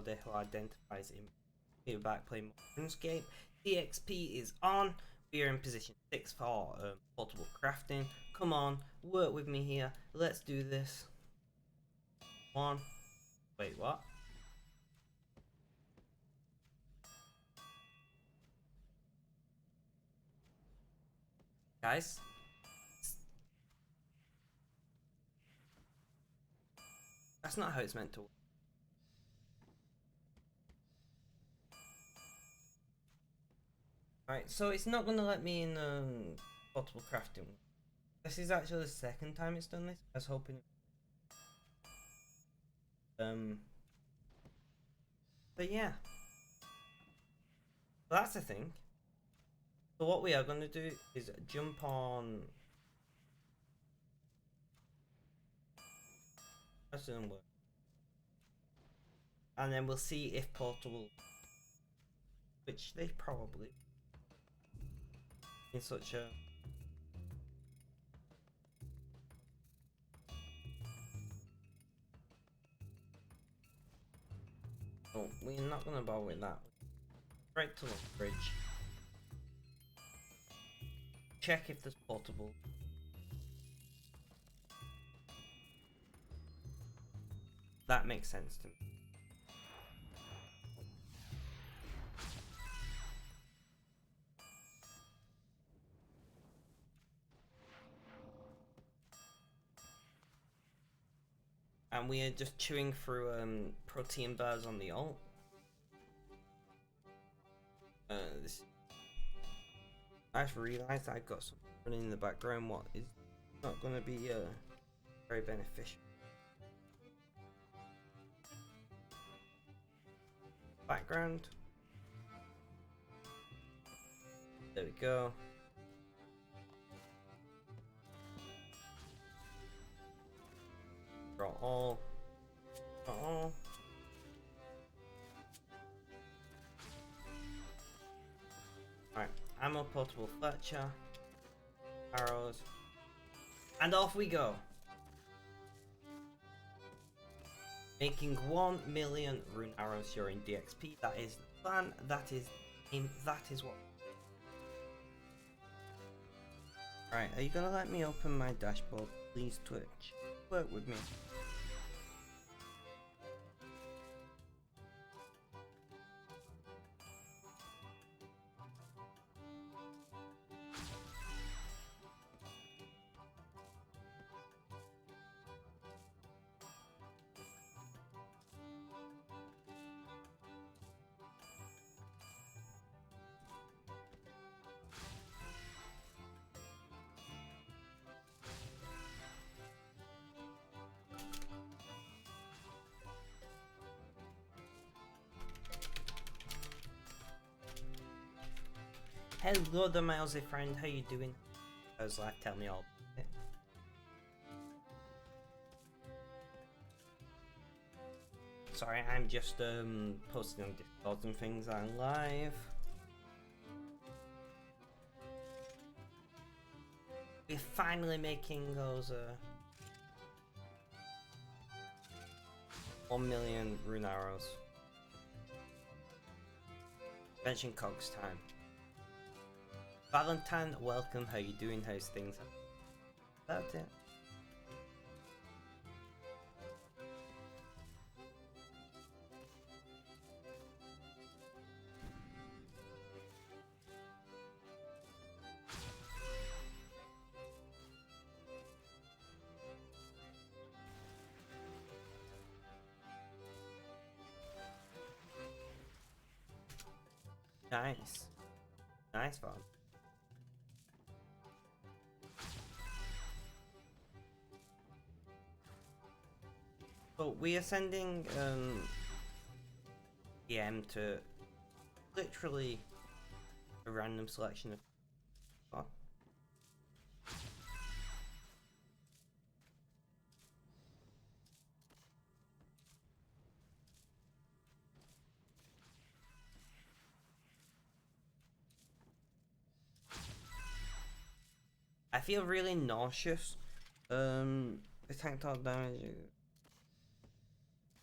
anybody who identifies him. We're back playing Runescape. DXP is on. We are in position 6 for portable crafting. Come on, work with me here. Let's do this. One. Wait, what? Guys? That's not how it's meant to work. Right, so it's not gonna let me in portable crafting. This is actually the second time it's done this. I was hoping. But yeah, so that's the thing. So what we are gonna do is jump on. That doesn't work. And then we'll see if portable, which they probably in such a. Oh, we're not gonna bother with that. Right to the bridge. Check if there's portable. That makes sense to me. And we are just chewing through protein bars on the alt. This. I've realised I've got something running in the background. What is not going to be very beneficial. Background. There we go. Draw all. Draw all. Alright, ammo, portable Fletcher, arrows, and off we go. Making 1 million rune arrows during DXP. That is the plan. That is what. Alright, are you gonna let me open my dashboard? Please, Twitch. Work with me. Hello there, my Aussie friend, how you doing? How's life? Tell me all about it. Sorry, I'm just posting on Discord and things. I'm live. We're finally making those 1 million rune arrows. Benching cogs time. Valentine, welcome. How you doing? How's things? About it. Nice. Nice fun. So we are sending DM to literally a random selection of. Oh. I feel really nauseous. The tank top damage.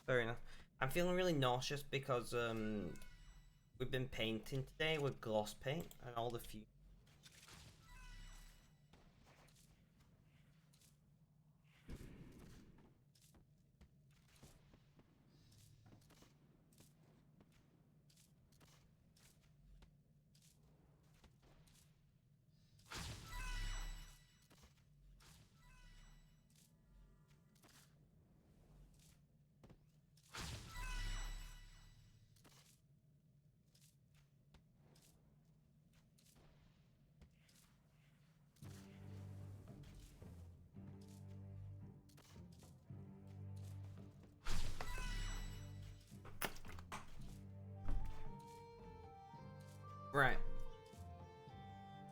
Fair enough. I'm feeling really nauseous because we've been painting today with gloss paint and all the few. Right.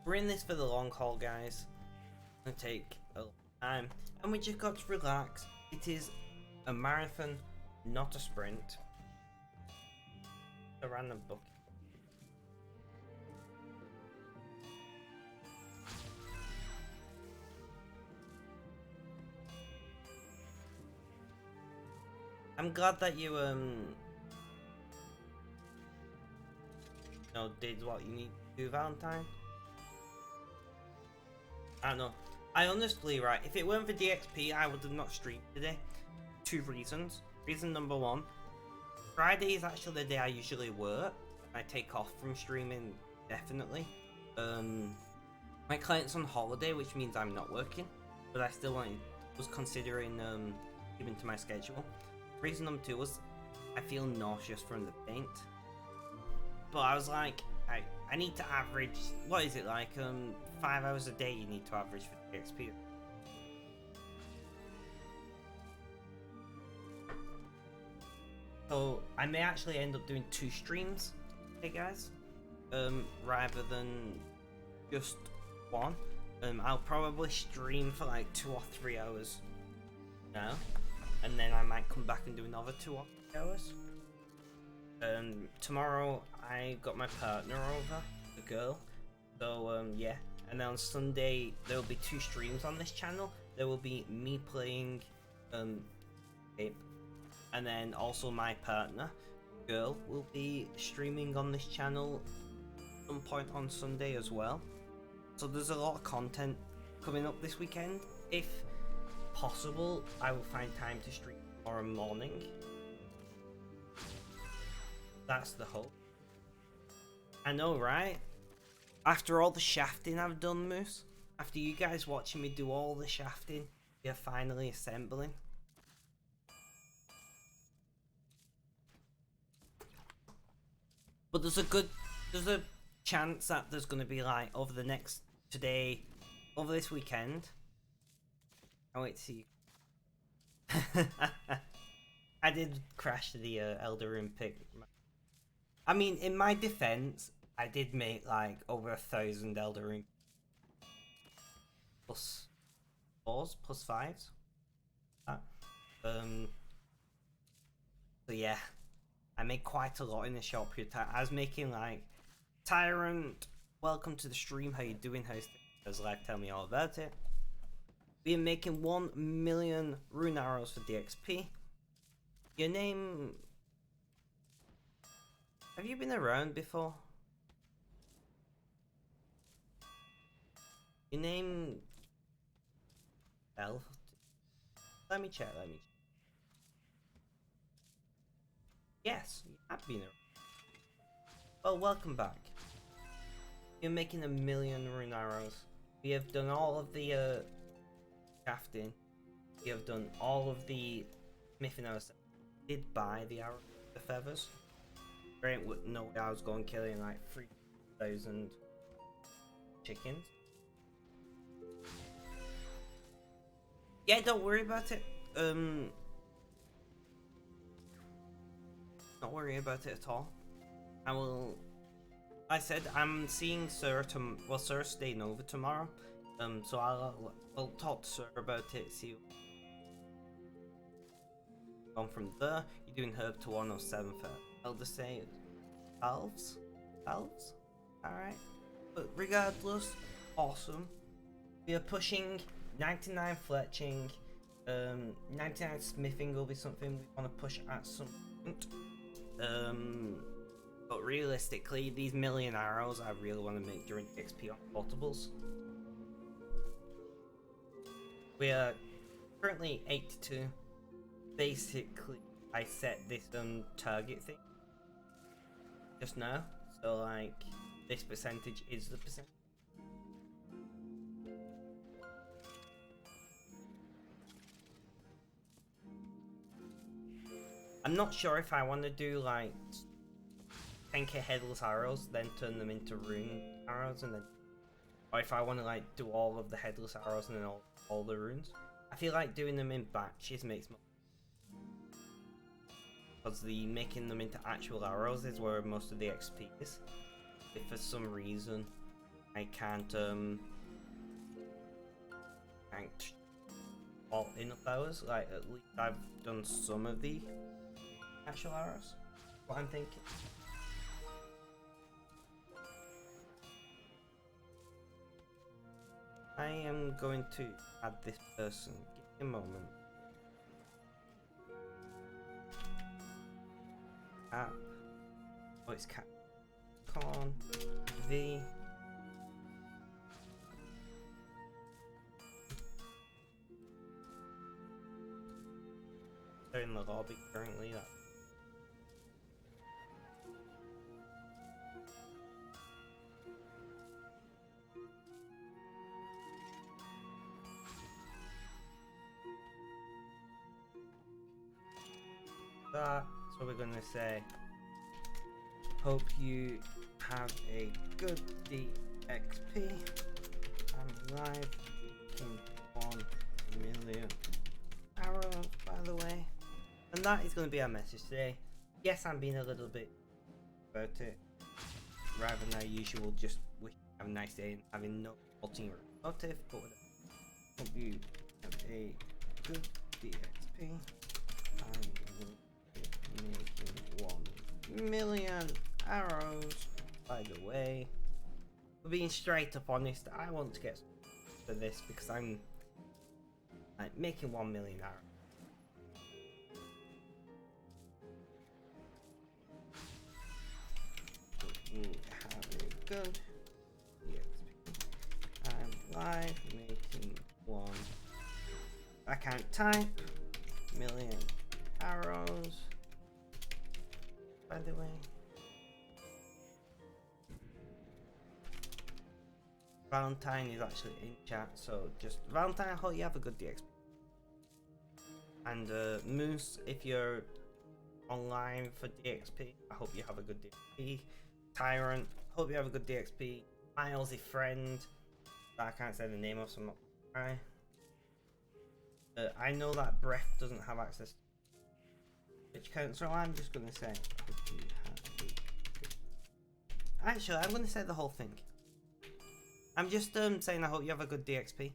We're in this for the long haul, guys. It's gonna take a long time. And we just got to relax. It is a marathon, not a sprint. A random book. I'm glad that you did what you need to do, Valentine. I don't know. I honestly, right, if it weren't for DXP, I would have not streamed today. 2 reasons. Reason number 1, Friday is actually the day I usually work. I take off from streaming, definitely. My client's on holiday, which means I'm not working, but I still was considering giving to my schedule. Reason number 2 was I feel nauseous from the paint. But I was like, I need to average, what is it, like 5 hours a day you need to average for DXP. So I may actually end up doing 2 streams, hey guys, rather than just 1. I'll probably stream for like 2 or 3 hours now, and then I might come back and do another 2 or 3 hours. Tomorrow I got my partner over, the girl, so yeah, and then on Sunday there will be 2 streams on this channel. There will be me playing Runescape, and then also my partner, girl, will be streaming on this channel at some point on Sunday as well. So there's a lot of content coming up this weekend. If possible, I will find time to stream tomorrow morning. That's the hope. I know, right? After all the shafting I've done, Moose, after you guys watching me do all the shafting, we are finally assembling. But there's a chance that there's gonna be like over this weekend. I wait to see. I did crash the Elder Ring pick. I mean, in my defense, I did make like over 1,000 Elder Ring plus 4s, plus 5s. So yeah, I made quite a lot in a short period of time. I was making like, Tyrant, welcome to the stream. How you doing? How's life? Tell me all about it. We're making 1 million rune arrows for DXP. Your name? Have you been around before? Your name? Elf? Let me check. Yes, you have been around. Well, welcome back. You're making 1 million rune arrows. We have done all of the crafting. We have done all of the smithing ourselves. Did buy the arrow, the feathers. Great, no way I was going killing like 3,000 chickens. Yeah, don't worry about it. Not worry about it at all. I said I'm seeing Sir well, Sir's staying over tomorrow. So I'll talk to Sir about it. See. On from there, you're doing herb to 107 for Elder Say Valves? Alright. But regardless, awesome. We are pushing 99 fletching, 99 smithing will be something we want to push at some But realistically, these million arrows I really want to make during XP on portables. We are currently 82. Basically, I set this target thing just now, so like this percentage is the percent. I'm not sure if I want to do like 10k headless arrows, then turn them into rune arrows, and then, or if I want to like do all of the headless arrows and then all the runes. I feel like doing them in batches makes more, because the making them into actual arrows is where most of the XP is. If for some reason I can't all enough hours, like at least I've done some of the actual arrows. What I'm thinking. I am going to add this person. Give me a moment. App. Oh, it's Capcom V. They're in the lobby currently. So we're gonna say, hope you have a good DXP. I'm live in 1 million arrows, by the way. And that is going to be our message today. Yes, I'm being a little bit about it, rather than our usual just wish you have a nice day and having no ultimate motive, but whatever. Hope you have a good DXP. I'm making 1 million arrows, by the way. For being straight up honest, I want to get for this because I'm like making 1 million arrows. Have a good DXP. I'm live making 1. I can't type million arrows, by the way. Valentine is actually in chat, so just Valentine, I hope you have a good DXP. And Moose, if you're online for DXP, I hope you have a good DXP. Tyrant, hope you have a good DXP. Milesy friend, I can't say the name of, so I'm not gonna try. I know that Breath doesn't have access to which count, so I'm just gonna say, hope you have a good... Actually, I'm gonna say the whole thing. I'm just saying I hope you have a good DXP.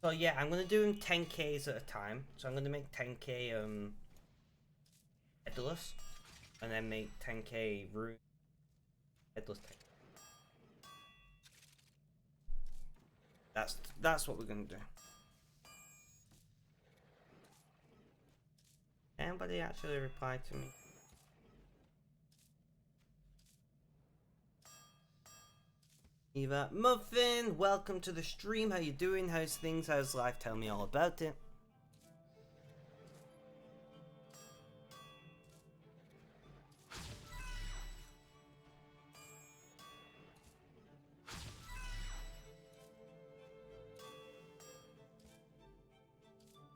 So yeah, I'm gonna do them 10Ks at a time. So I'm gonna make 10K headless, and then make 10K rune headless. That's what we're gonna do. Anybody actually replied to me? Eva Muffin, welcome to the stream. How you doing? How's things? How's life? Tell me all about it.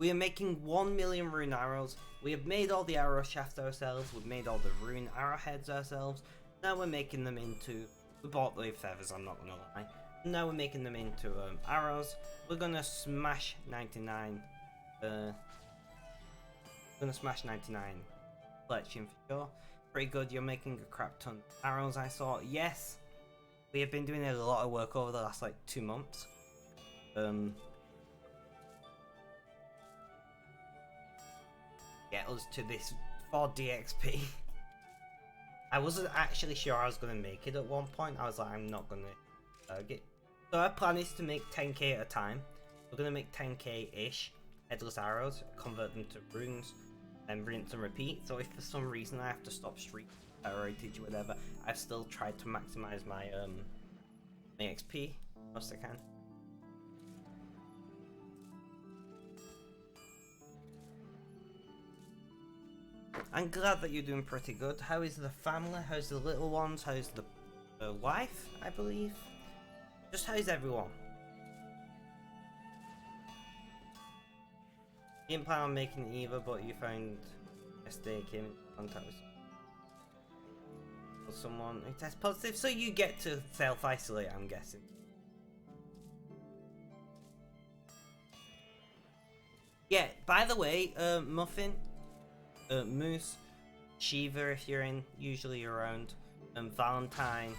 We are making 1 million rune arrows. We have made all the arrow shafts ourselves. We've made all the rune arrowheads ourselves. Now we're making them into... We bought the feathers, I'm not gonna lie. Now we're making them into arrows. We're gonna smash 99. We're gonna smash 99 fletching for sure. Pretty good. You're making a crap ton of arrows, I saw. Yes, we have been doing a lot of work over the last like 2 months. Get us to this 4 DXP. I wasn't actually sure I was gonna make it at one point. I was like, I'm not gonna get. So our plan is to make 10k at a time. We're gonna make 10k-ish headless arrows, convert them to runes, and rinse and repeat. So if for some reason I have to stop streaming or outage, whatever, I've still tried to maximize my my XP most I can. I'm glad that you're doing pretty good. How is the family? How's the little ones? How's the wife, I believe? Just how's everyone? You didn't plan on making it either, but you found mistake in contact with someone who tests positive, so you get to self-isolate, I'm guessing. Yeah, by the way, Muffin, Moose, Shiva if you're in, usually around, Valentine,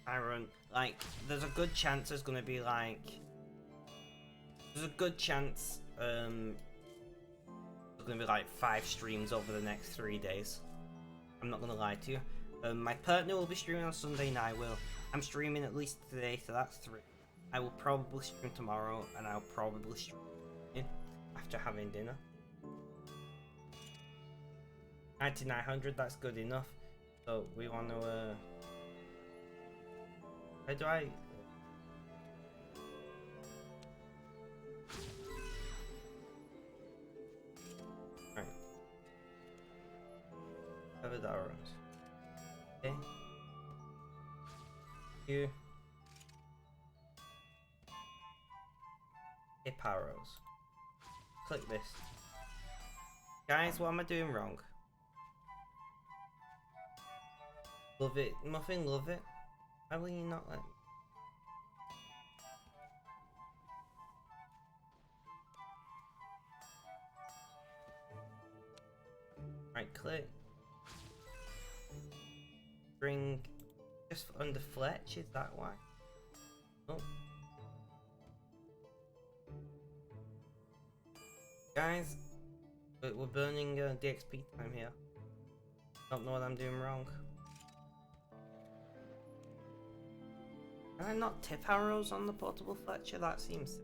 Aaron, like, there's a good chance there's gonna be like, there's a good chance, there's gonna be like 5 streams over the next 3 days. I'm not gonna lie to you. My partner will be streaming on Sunday and I will. I'm streaming at least today, so that's 3. I will probably stream tomorrow and I'll probably stream after having dinner. 9900, that's good enough. So we want to how do I right feathered arrows. Okay. You hip arrows. Click this. Guys, what am I doing wrong? Love it. Muffin, love it. Why will you not let me? Right click. Bring just under Fletch, is that why? Oh. Guys, we're burning DXP time here. Don't know what I'm doing wrong. Can I not tip arrows on the portable Fletcher? That seems...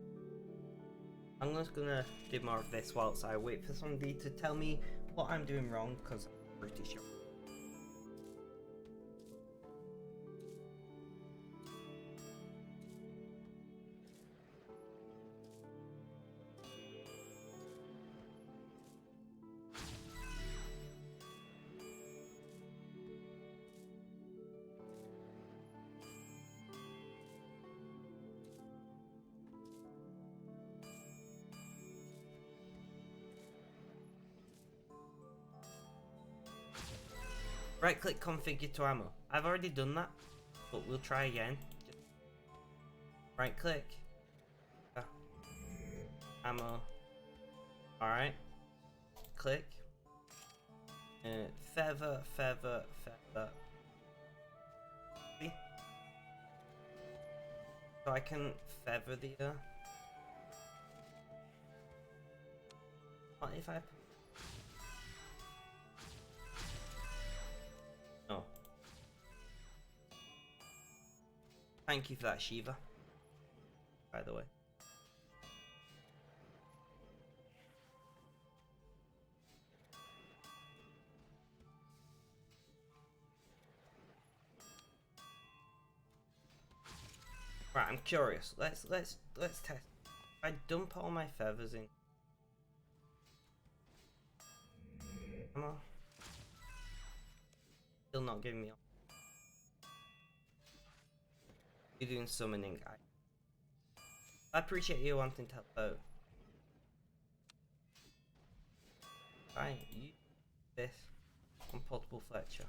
I'm just gonna do more of this whilst I wait for somebody to tell me what I'm doing wrong, because I'm pretty sure. Right click configure to ammo. I've already done that, but we'll try again. Right click. Ammo. Alright. Click. Feather. See? So I can feather the what if I... No. Thank you for that, Shiva. By the way. Right, I'm curious. Let's test. I dump all my feathers in. Come on. Still not giving me. You're doing summoning. I appreciate you wanting to help out. I use this on Portable Fletcher.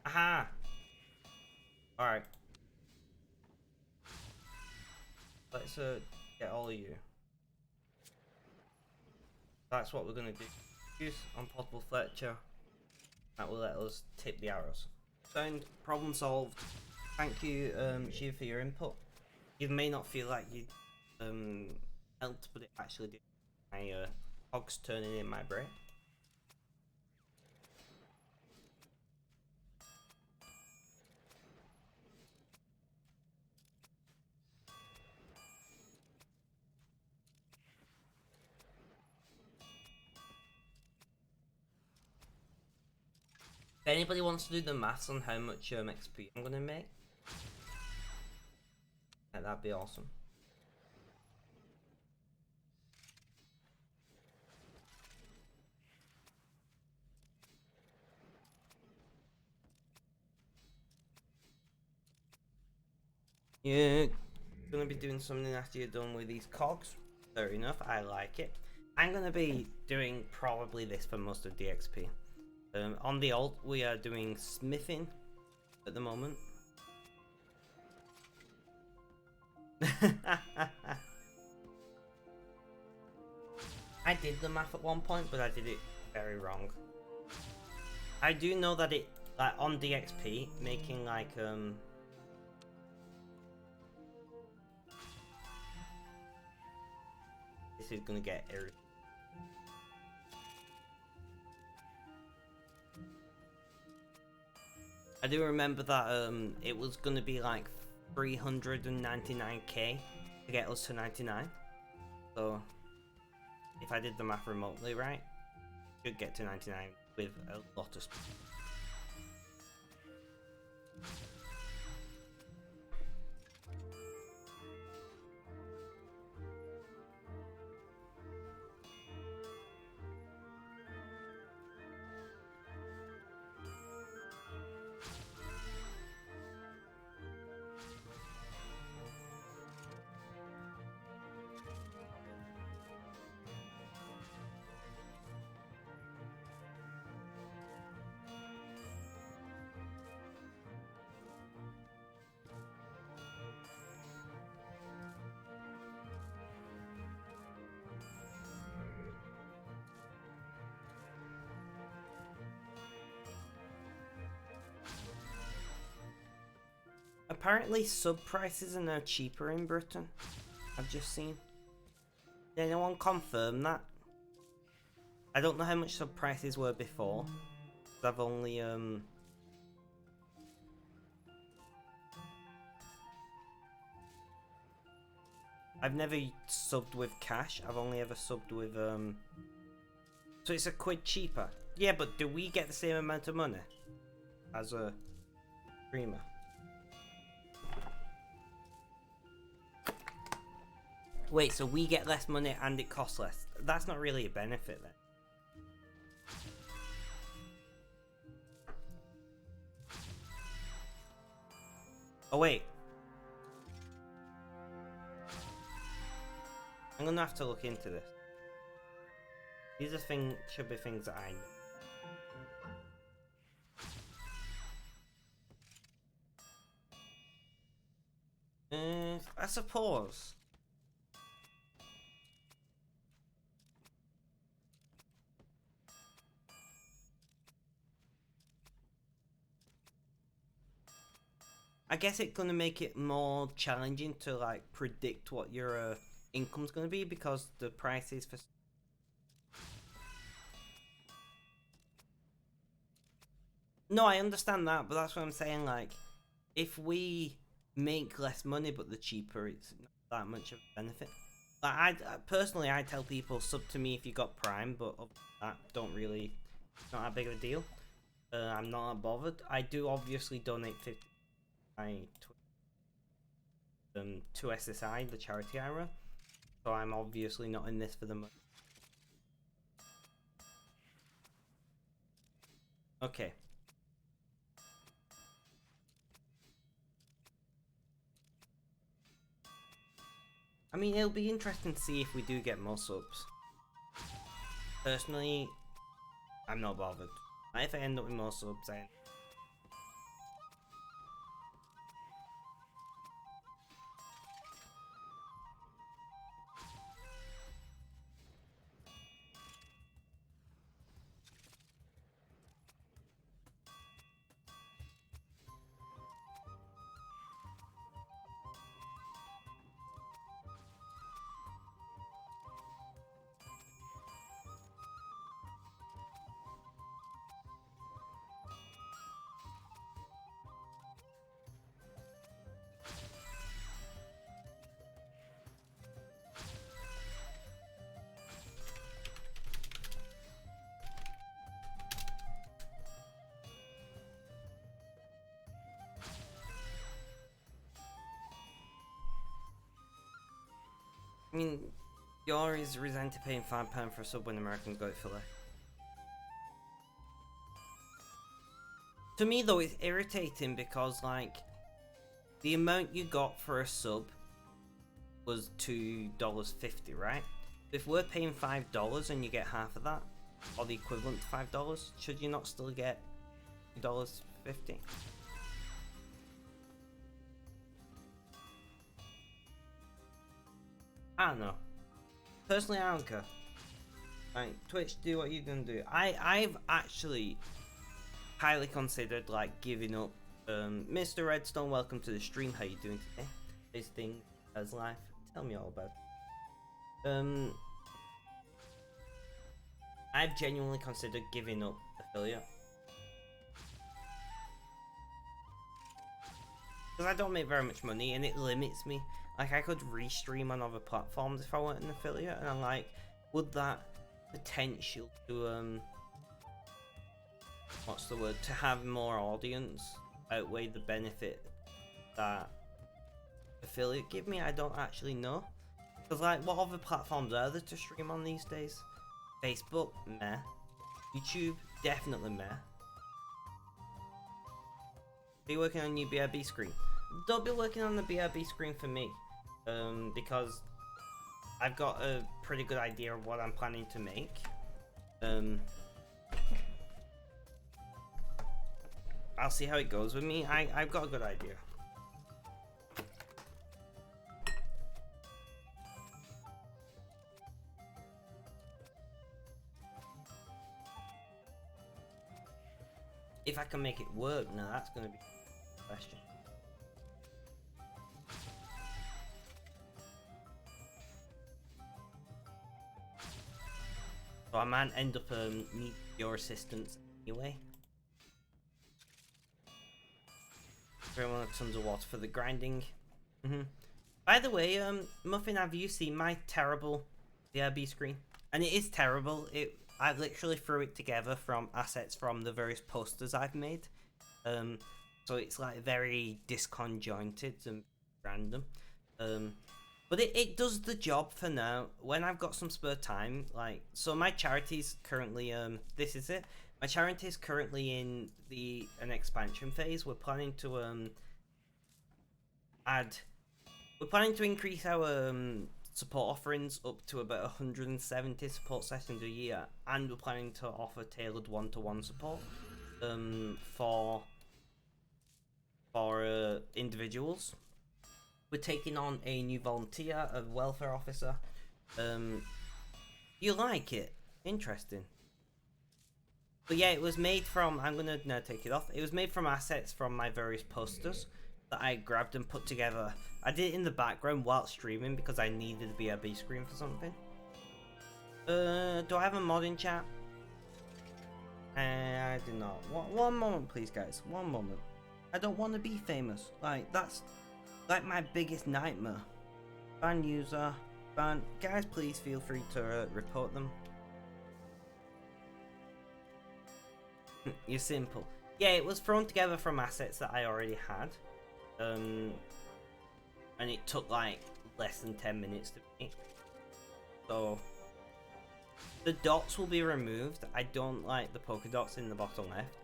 Aha! Alright. Let's get all of you. That's what we're gonna do. Use on Portable Fletcher. That will let us tip the arrows. Sound, problem solved. Thank you, Shiv, for your input. You may not feel like you helped, but it actually did. My cogs turning in my brain. If anybody wants to do the maths on how much XP I'm gonna make, that'd be awesome. Yeah, gonna be doing something after you're done with these cogs. Fair enough, I like it. I'm gonna be doing probably this for most of DXP. On the alt, we are doing smithing at the moment. I did the math at one point, but I did it very wrong. I do know that it, like on DXP, making like this is gonna get irritating. I do remember that it was gonna be like 399k to get us to 99. So if I did the math remotely right, should get to 99 with a lot of speed. Apparently sub prices are now cheaper in Britain. I've just seen. Did anyone confirm that? I don't know how much sub prices were before. I've only I've never subbed with cash. I've only ever subbed with so it's a quid cheaper. Yeah, but do we get the same amount of money as a streamer? Wait, so we get less money and it costs less. That's not really a benefit then. Oh wait. I'm gonna have to look into this. These are should be things that I know. I suppose. I guess it's gonna make it more challenging to like predict what your income's gonna be because the prices for. No, I understand that, but that's what I'm saying. Like, if we make less money but the cheaper, it's not that much of a benefit. Like, I personally, I tell people sub to me if you got Prime, but that don't really, it's not that big of a deal. I'm not bothered. I do obviously donate 50 to SSI, the charity I run. So I'm obviously not in this for the money. Okay. I mean, it'll be interesting to see if we do get more subs. Personally, I'm not bothered. If I end up with more subs, I mean, you're is resented paying £5 for a sub when Americans got it for less. To me though, it's irritating because like the amount you got for a sub was $2.50, right? If we're paying $5 and you get half of that, or the equivalent to $5, should you not still get $2.50? I don't know. Personally, I don't care. Like, Twitch, do what you're gonna do. I've actually highly considered like giving up. Mr. Redstone, welcome to the stream. How you doing today? This thing as life. Tell me all about it. I've genuinely considered giving up affiliate. Because I don't make very much money and it limits me. Like, I could restream on other platforms if I weren't an affiliate, and I'm like, would that potential to, what's the word, to have more audience outweigh the benefit that affiliate give me? I don't actually know. Because, like, what other platforms are there to stream on these days? Facebook, meh. YouTube, definitely meh. Are you working on your BRB screen? Don't be working on the BRB screen for me. Because I've got a pretty good idea of what I'm planning to make. I'll see how it goes with me. I've got a good idea. If I can make it work, now that's going to be the question. So I might end up need your assistance anyway. Everyone has tons of water for the grinding. By the way, Muffin, have you seen my terrible BRB screen? And it is terrible. I literally threw it together from assets from the various posters I've made. So it's like very disconjointed and random. But it does the job for now. When I've got some spare time, like, so my charity's currently, this is it. My charity is currently in an expansion phase. We're planning to, we're planning to increase our, support offerings up to about 170 support sessions a year. And we're planning to offer tailored one-to-one support, for individuals. We're taking on a new volunteer, a welfare officer. You like it? Interesting. But yeah, it was made from, I'm gonna now take it off. It was made from assets from my various posters that I grabbed and put together. I did it in the background while streaming because I needed a BRB screen for something. Do I have a mod in chat? I do not. One moment please guys, one moment. I don't want to be famous. Like, that's like my biggest nightmare. Ban user, ban. Guys, please feel free to report them. You're simple. Yeah, it was thrown together from assets that I already had. And it took like less than 10 minutes to make. So the dots will be removed. I don't like the polka dots in the bottom left.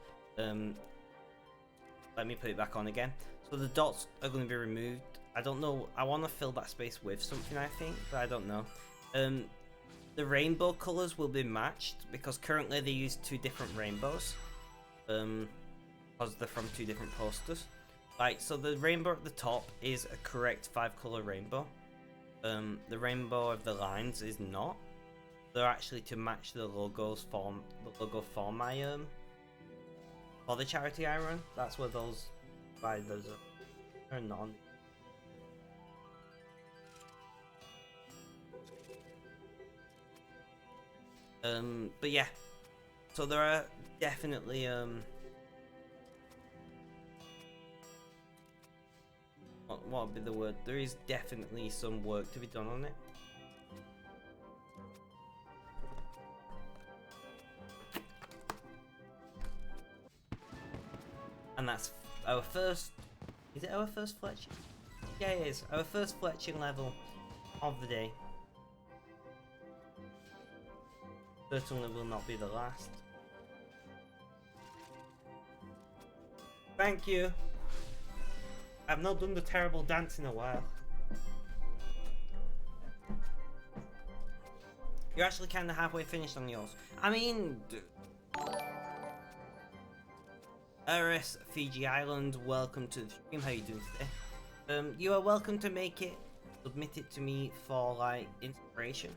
Let me put it back on again. So the dots are going to be removed. I don't know. I want to fill that space with something, I think, but I don't know. the rainbow colors will be matched because currently they use 2 different rainbows. Because they're from 2 different posters. Right, so the rainbow at the top is a correct 5-color rainbow. The rainbow of the lines is not. They're actually to match the logos for my for the charity I run. That's where those are not on. But yeah, so there are definitely what would be the word? There is definitely some work to be done on it. And that's our first. Is it our first fletching? Yeah, it is. Our first fletching level of the day. Certainly will not be the last. Thank you. I've not done the terrible dance in a while. You're actually kind of halfway finished on yours. I mean, RS Fiji Island, welcome to the stream. How you doing today? You are welcome to make it. Submit it to me for like inspiration.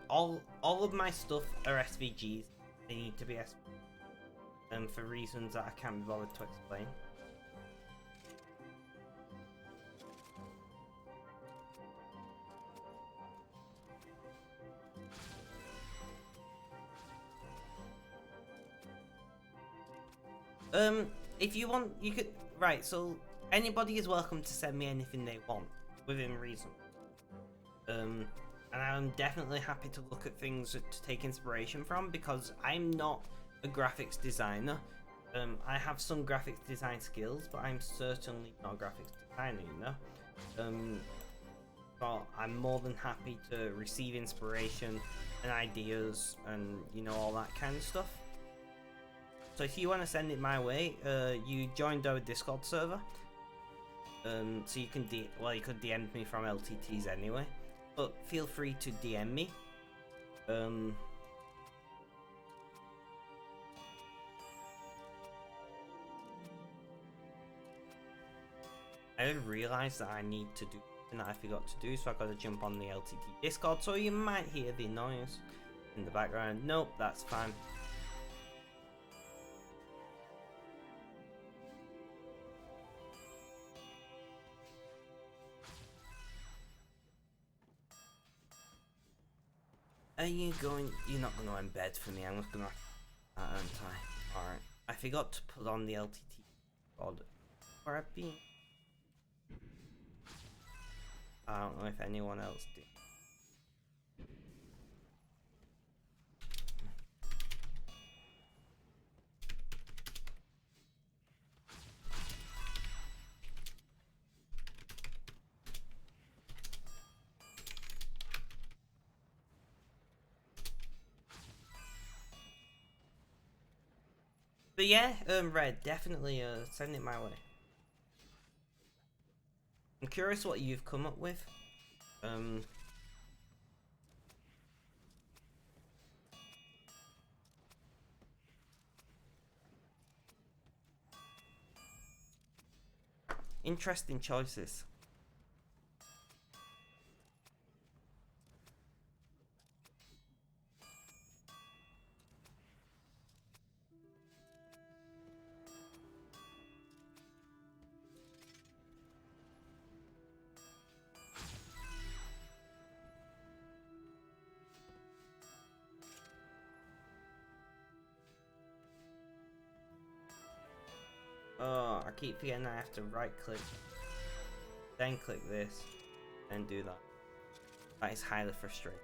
All of my stuff are SVGs. They need to be SVGs. For reasons that I can't be bothered to explain. If you want, you could. Right, so anybody is welcome to send me anything they want within reason. And I'm definitely happy to look at things to take inspiration from because I'm not a graphics designer. I have some graphics design skills, but I'm certainly not a graphics designer, you know. But I'm more than happy to receive inspiration and ideas and you know all that kind of stuff. So if you want to send it my way, you joined our Discord server. So you can you could DM me from LTTs anyway, but feel free to DM me. I didn't realize that I need to do something that I forgot to do, so I got to jump on the LTT Discord. So you might hear the noise in the background. Nope, that's fine. Are you going? You're not going to embed for me. I'm just going to. Aren't I? Alright. I forgot to put on the LTT pod. Where I've been. I don't know if anyone else did. But yeah, Red, definitely send it my way. I'm curious what you've come up with. Interesting choices. Oh, I keep forgetting I have to right click, then click this, then do that. That is highly frustrating.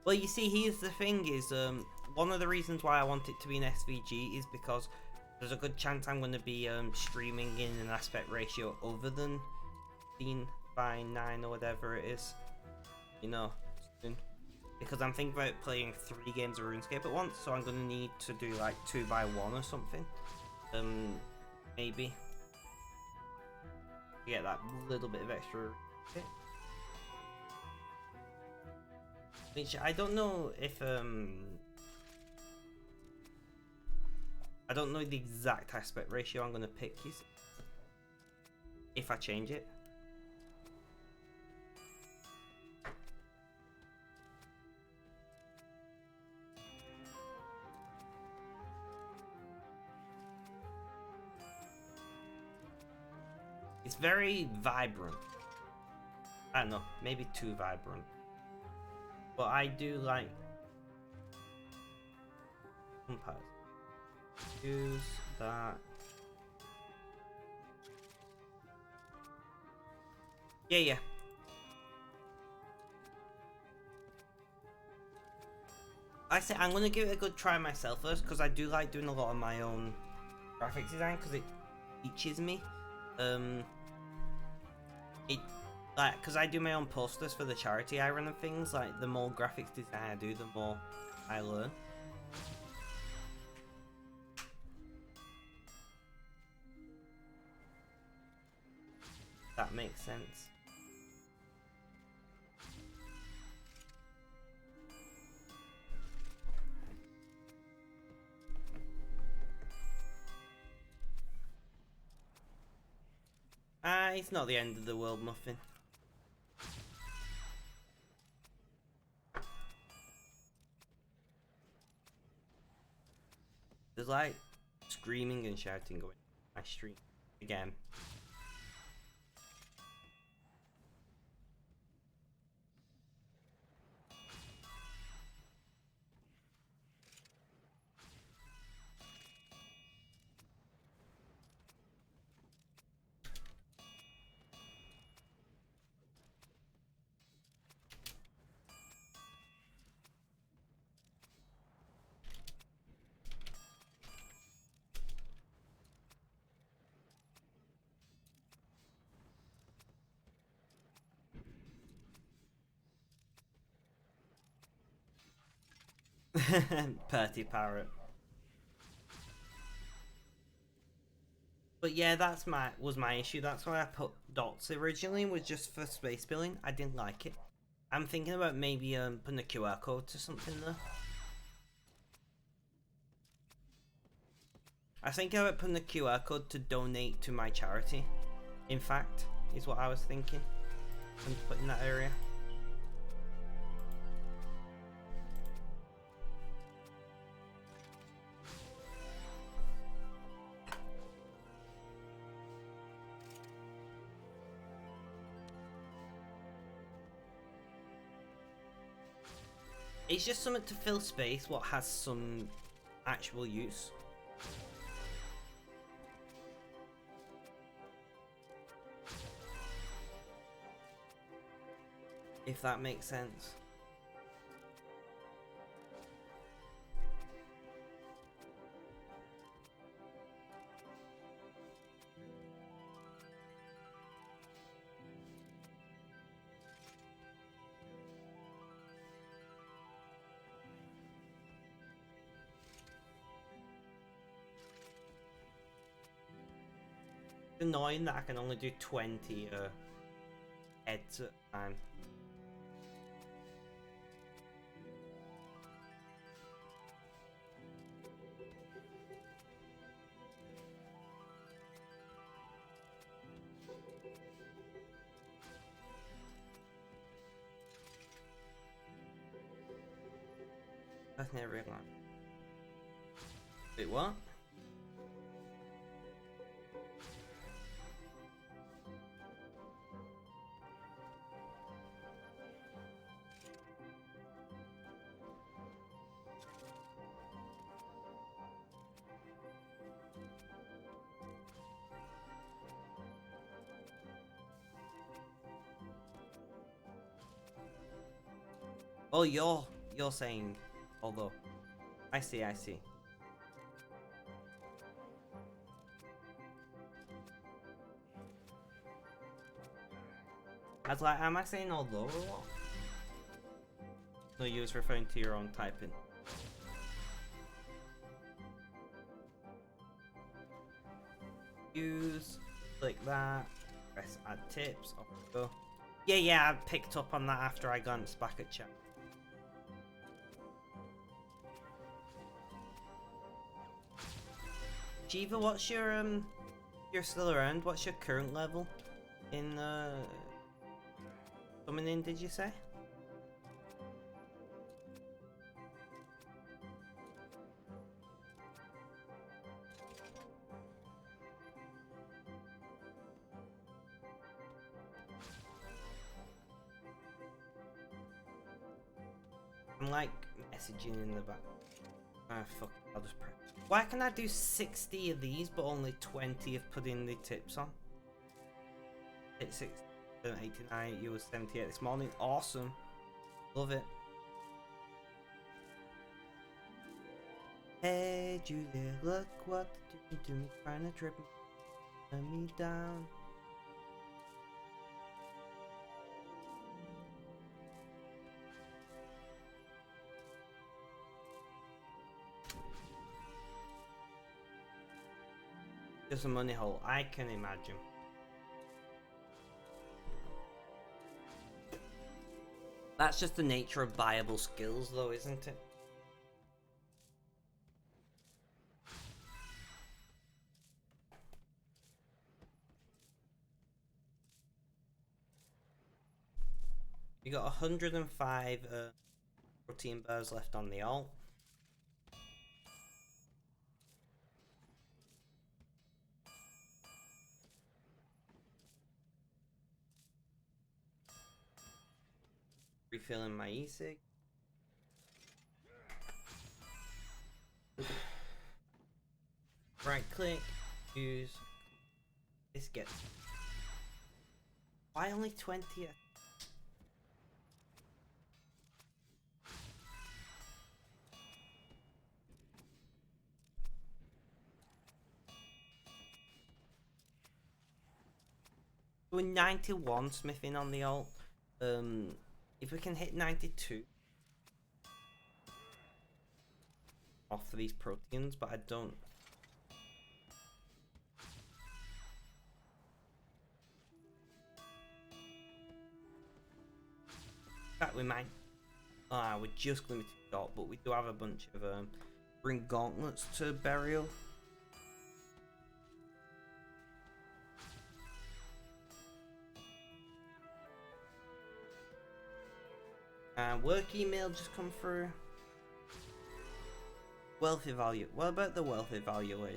Well, you see, here's the thing is, one of the reasons why I want it to be an SVG is because there's a good chance I'm going to be streaming in an aspect ratio other than 16:9 or whatever it is. You know, because I'm thinking about playing 3 games of RuneScape at once, so I'm going to need to do like 2x1 or something. Maybe. to get that little bit of extra. Which I don't know if I don't know the exact aspect ratio I'm gonna pick if I change it. It's very vibrant. I don't know, maybe too vibrant. But I do like compass. Use that. Yeah. I say I'm gonna give it a good try myself first, because I do like doing a lot of my own graphics design, because it teaches me. Because I do my own posters for the charity I run and things, like, the more graphics design I do, the more I learn. That makes sense. It's not the end of the world, Muffin. There's like screaming and shouting going on my stream again. Purty parrot. But yeah, was my issue. That's why I put dots originally, was just for space billing. I didn't like it. I'm thinking about maybe putting a QR code to something though. I think about putting a QR code to donate to my charity. In fact, is what I was thinking. And put in that area. It's just something to fill space what has some actual use. If that makes sense. It's annoying that I can only do 20 heads at a time. That's never real life. Wait, what? Oh, you're saying, although. I see. I was like, am I saying although or what? No, you was referring to your own typing. Use, like that. Press add tips. Off we go. Yeah, I picked up on that after I glanced back at chat. Jiva, what's your you're still around? What's your current level in coming in? Did you say? I'm like messaging in the back. Ah, fuck. I'll just press. Why can I do 60 of these but only 20 of putting the tips on? Hit 6, 89, you was 78 this morning. Awesome. Love it. Hey Julia, look what you did to me, trying to trip me down. Just a money hole, I can imagine. That's just the nature of buyable skills though, isn't it? You got 105 protein bars left on the alt. Refilling my e-cig. Right click, use this get. Why only 20? We're 91 smithing on the alt. If we can hit 92 off for these proteins, but I don't. In fact, we might. We're just limited dot, but we do have a bunch of bring gauntlets to burial. Work email just come through. Wealth evaluator. What about the wealth evaluator?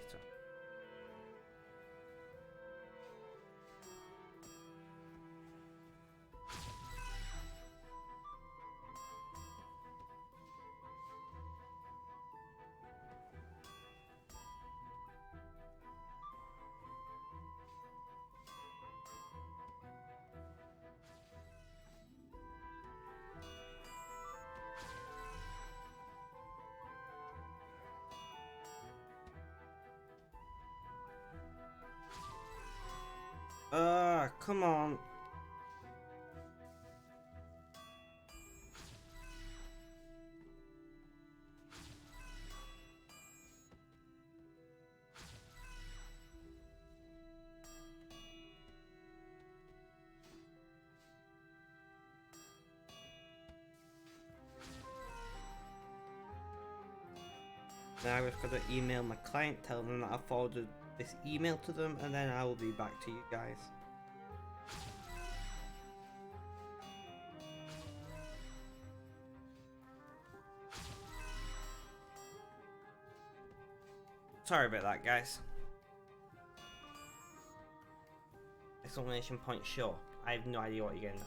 Come on. Now I've got to email my client, tell them that I forwarded this email to them, and then I will be back to you guys. Sorry about that, guys. Exclamation point, sure. I have no idea what you're getting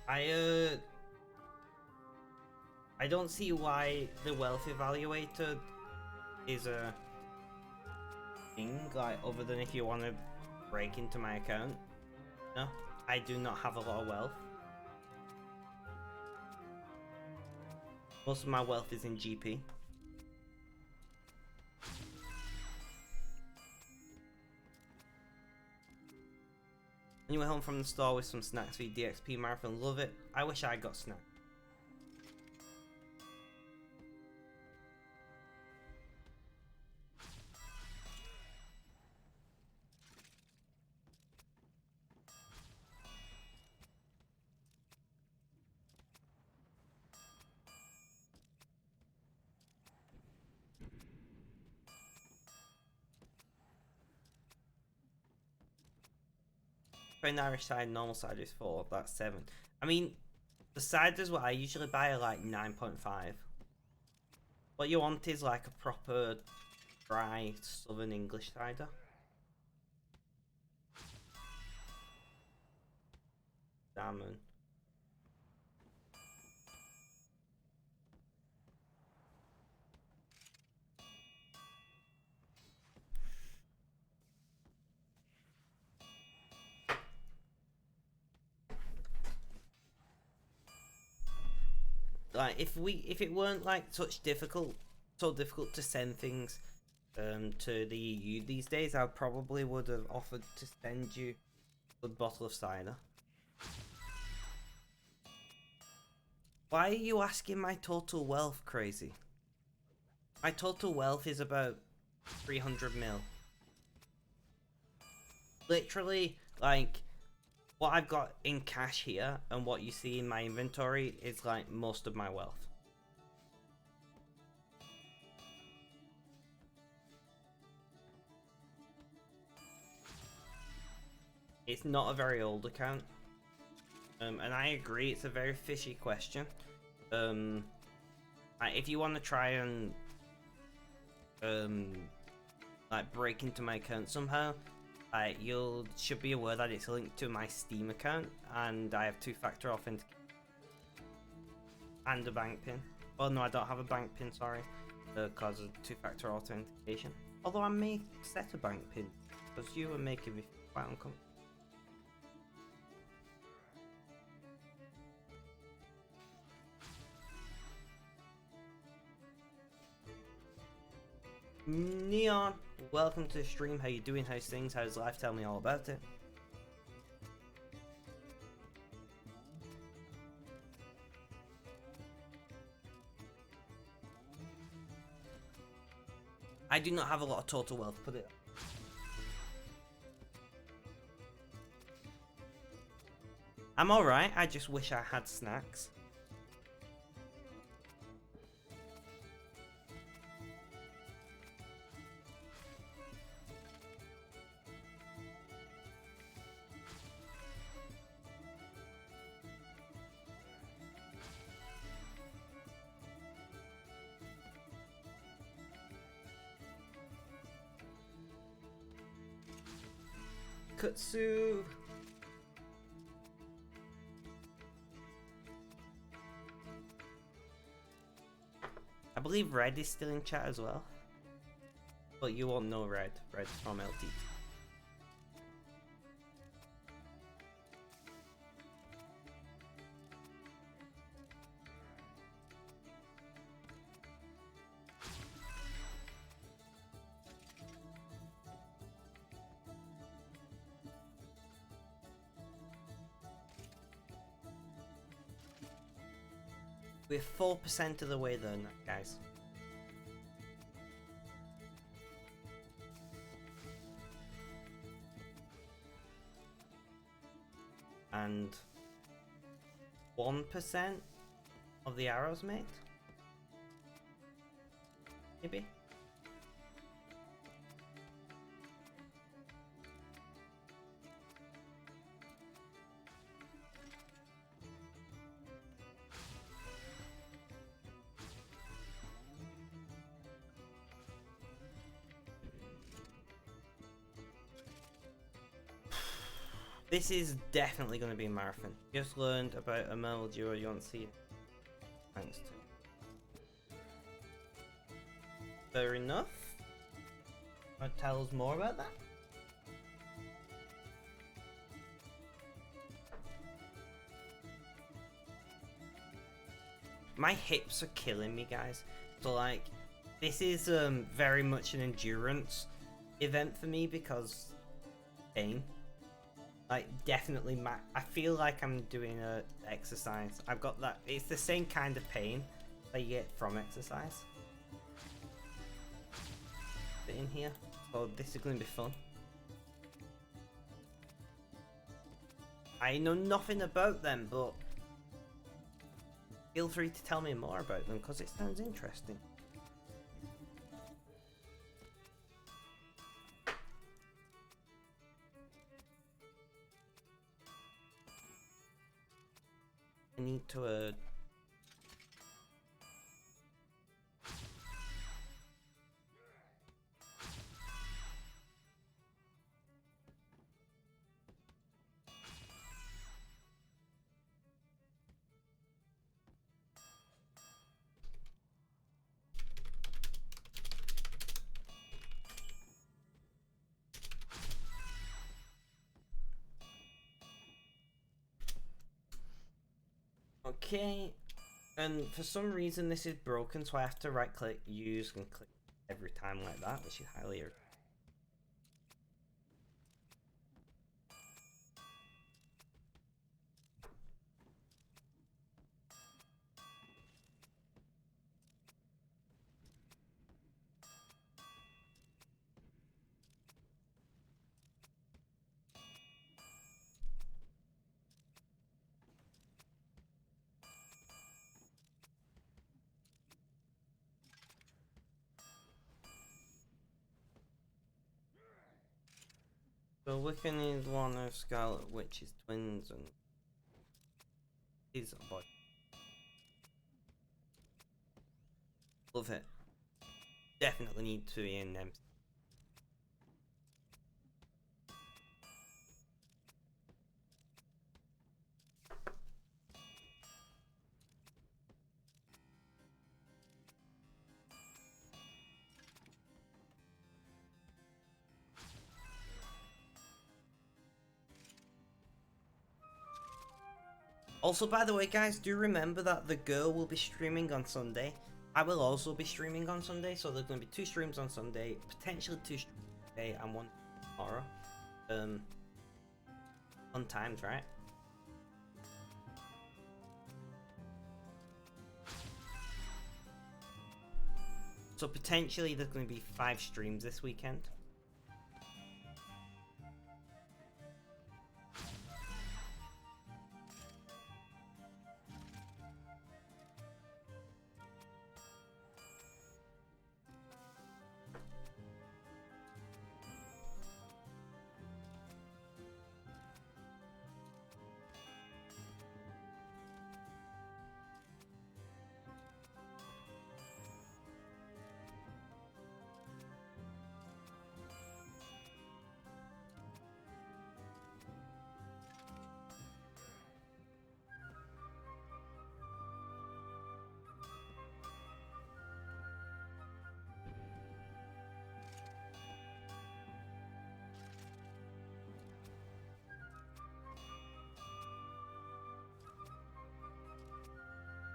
at. I don't see why the wealth evaluator is a thing, like, other than if you want to break into my account. No, I do not have a lot of wealth. Most of my wealth is in GP. And you went home from the store with some snacks for your DXP marathon. Love it. I wish I got snacks. Trained Irish cider, normal cider is 4. That's 7. I mean, the ciders what I usually buy are like 9.5. What you want is like a proper dry Southern English cider. Salmon. Like if it weren't like so difficult to send things to the EU these days, I probably would have offered to send you a bottle of cider. Why are you asking my total wealth, crazy? My total wealth is about 300 mil. Literally, like, what I've got in cash here and what you see in my inventory is like most of my wealth. It's not a very old account. And I agree, it's a very fishy question. If you want to try and like break into my account somehow, you should be aware that it's linked to my Steam account, and I have 2-factor authentication and a bank pin. Oh no, I don't have a bank pin, sorry, because of 2-factor authentication. Although I may set a bank pin, because you were making me quite uncomfortable. Neon, welcome to the stream. How you doing? How's things? How's life? Tell me all about it. I do not have a lot of total wealth, put it. I'm alright, I just wish I had snacks. Kutsu. I believe Red is still in chat as well. But you won't know Red. Red's from LT. We're 4% of the way there now, guys. And 1% of the arrows, mate? Maybe? This is definitely going to be a marathon. Just learned about a Marvel duo you want to see. Thanks to. Fair enough. Want to tell us more about that? My hips are killing me, guys. So like, this is very much an endurance event for me because pain. Like, definitely, I feel like I'm doing a exercise. I've got that. It's the same kind of pain that you get from exercise. Bit in here. So this is going to be fun. I know nothing about them, but feel free to tell me more about them because it sounds interesting. I need to okay, and for some reason this is broken, so I have to right click, use, and click every time like that, which is highly irritating. So Wiccan is one of Scarlet Witch's twins, and he's a boy. Love it. Definitely need to be in them. Also, by the way, guys, do remember that the girl will be streaming on Sunday. I will also be streaming on Sunday, so there's going to be 2 streams on Sunday, potentially 2 streams today and 1 tomorrow. Fun times, right? So potentially there's going to be 5 streams this weekend.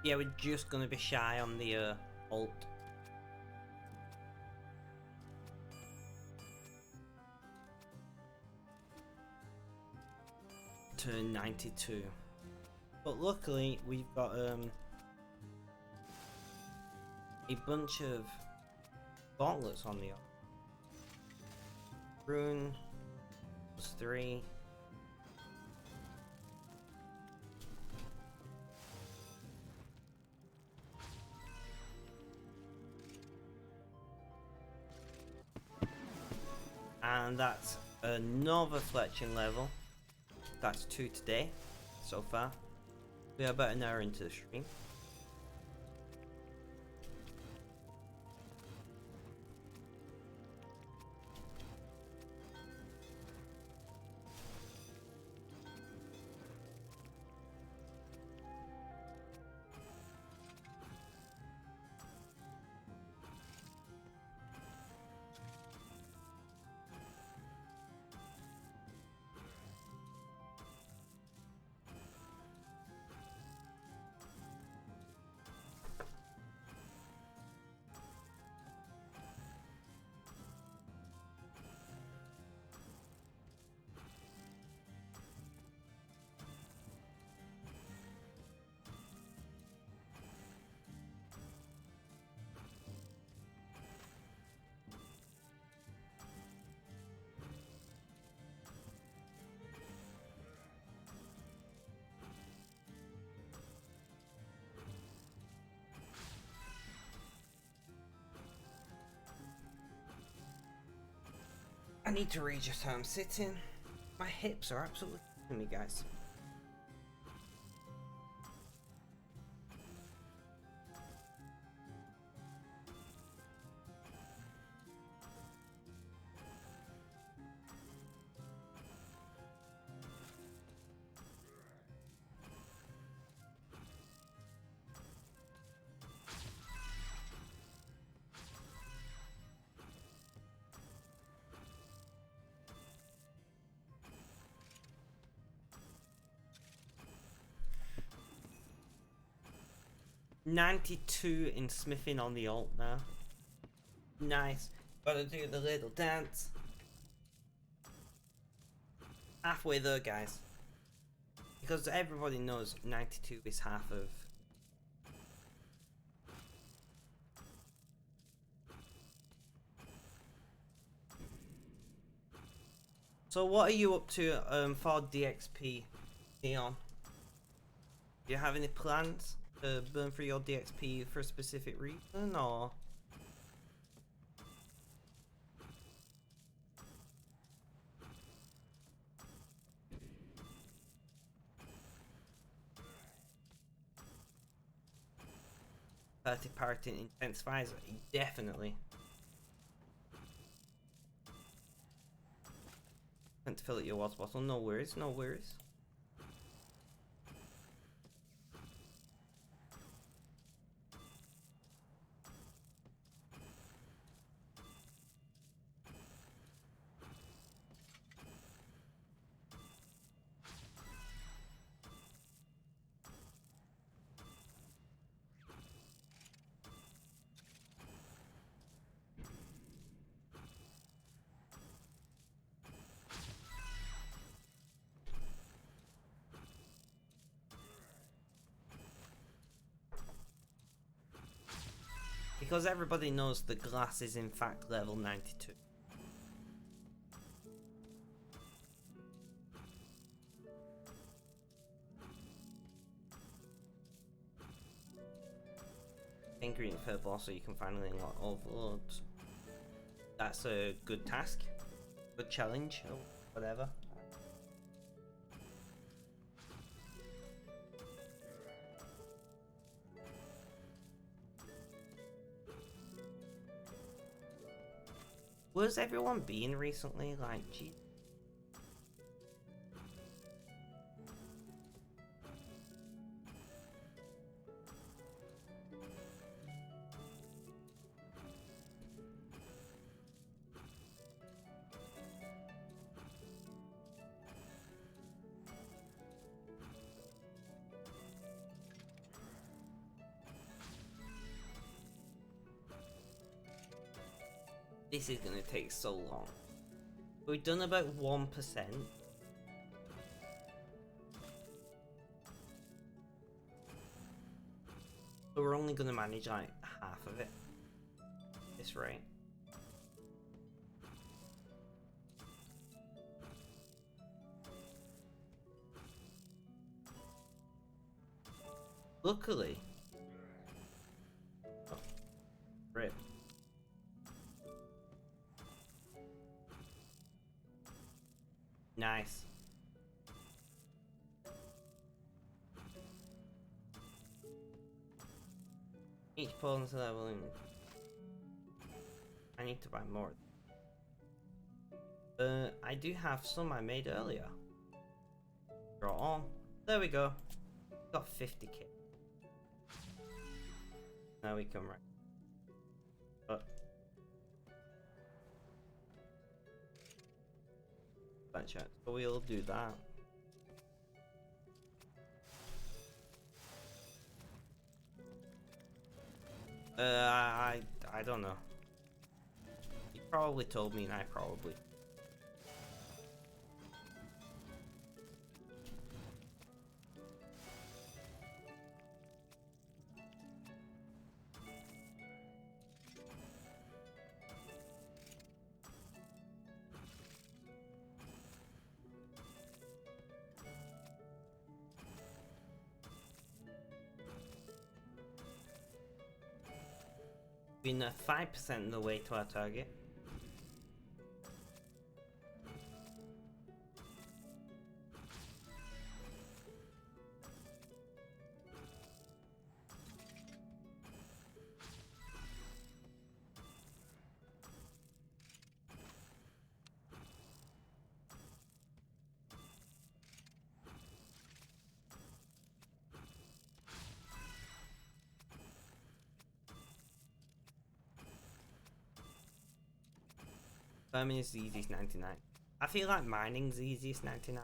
Yeah, we're just gonna be shy on the alt. To 92. But luckily we've got a bunch of gauntlets on the alt. Rune +3. And that's another fletching level. That's 2 today, so far. We are about an hour into the stream. I need to readjust how I'm sitting. My hips are absolutely killing me, guys. 92 in smithing on the alt now. Nice. Gotta do the little dance. Halfway there, guys. Because everybody knows 92 is half of... So what are you up to for DXP, Neon? Do you have any plans to burn through your DXP for a specific reason, or...? Party intensifies, definitely. Can't fill out your water bottle, no worries, no worries. Because everybody knows the glass is in fact level 92. Ingredient for the boss so you can finally unlock overloads. That's a good task. Good challenge or whatever. Where's everyone been recently? Like, gee. This is gonna take so long. We've done about 1%. So we're only gonna manage like half of it. This rate. Luckily. Oh, rip. Nice. Each opponent's leveling. I need to buy more. I do have some I made earlier. Draw on. There we go. Got 50k. Now we come right. But so we'll do that. I don't know. You probably told me and I probably. Been 5% of the way to our target. Farming is the easiest 99. I feel like mining's the easiest 99.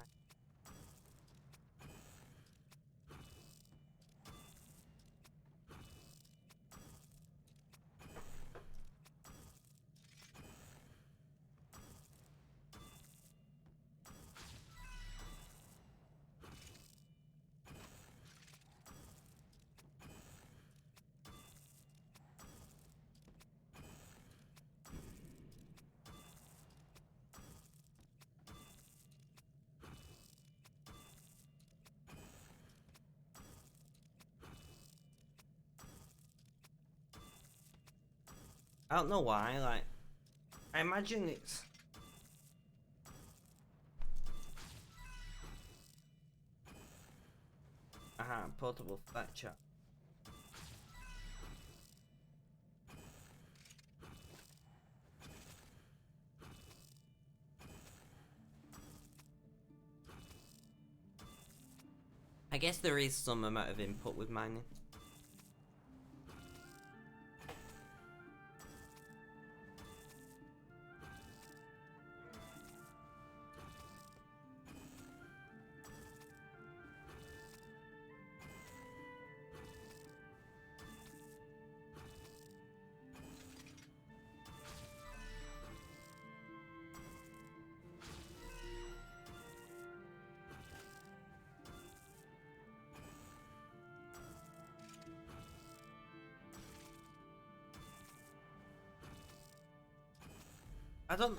I don't know why, like, I imagine it's... portable Fletcher. I guess there is some amount of input with mining.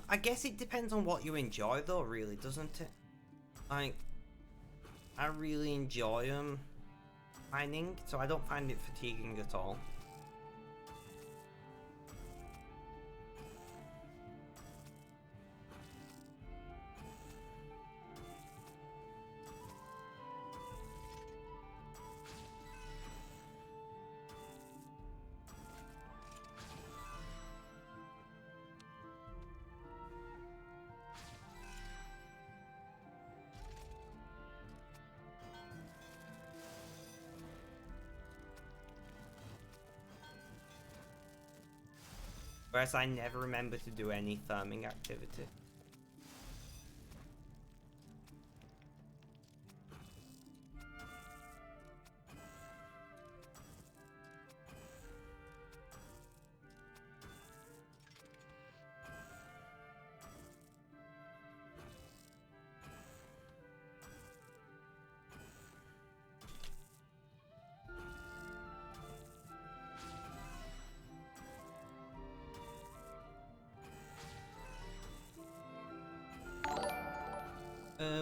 I guess it depends on what you enjoy though, really, doesn't it? Like, I really enjoy mining, so I don't find it fatiguing at all. Whereas I never remember to do any farming activity.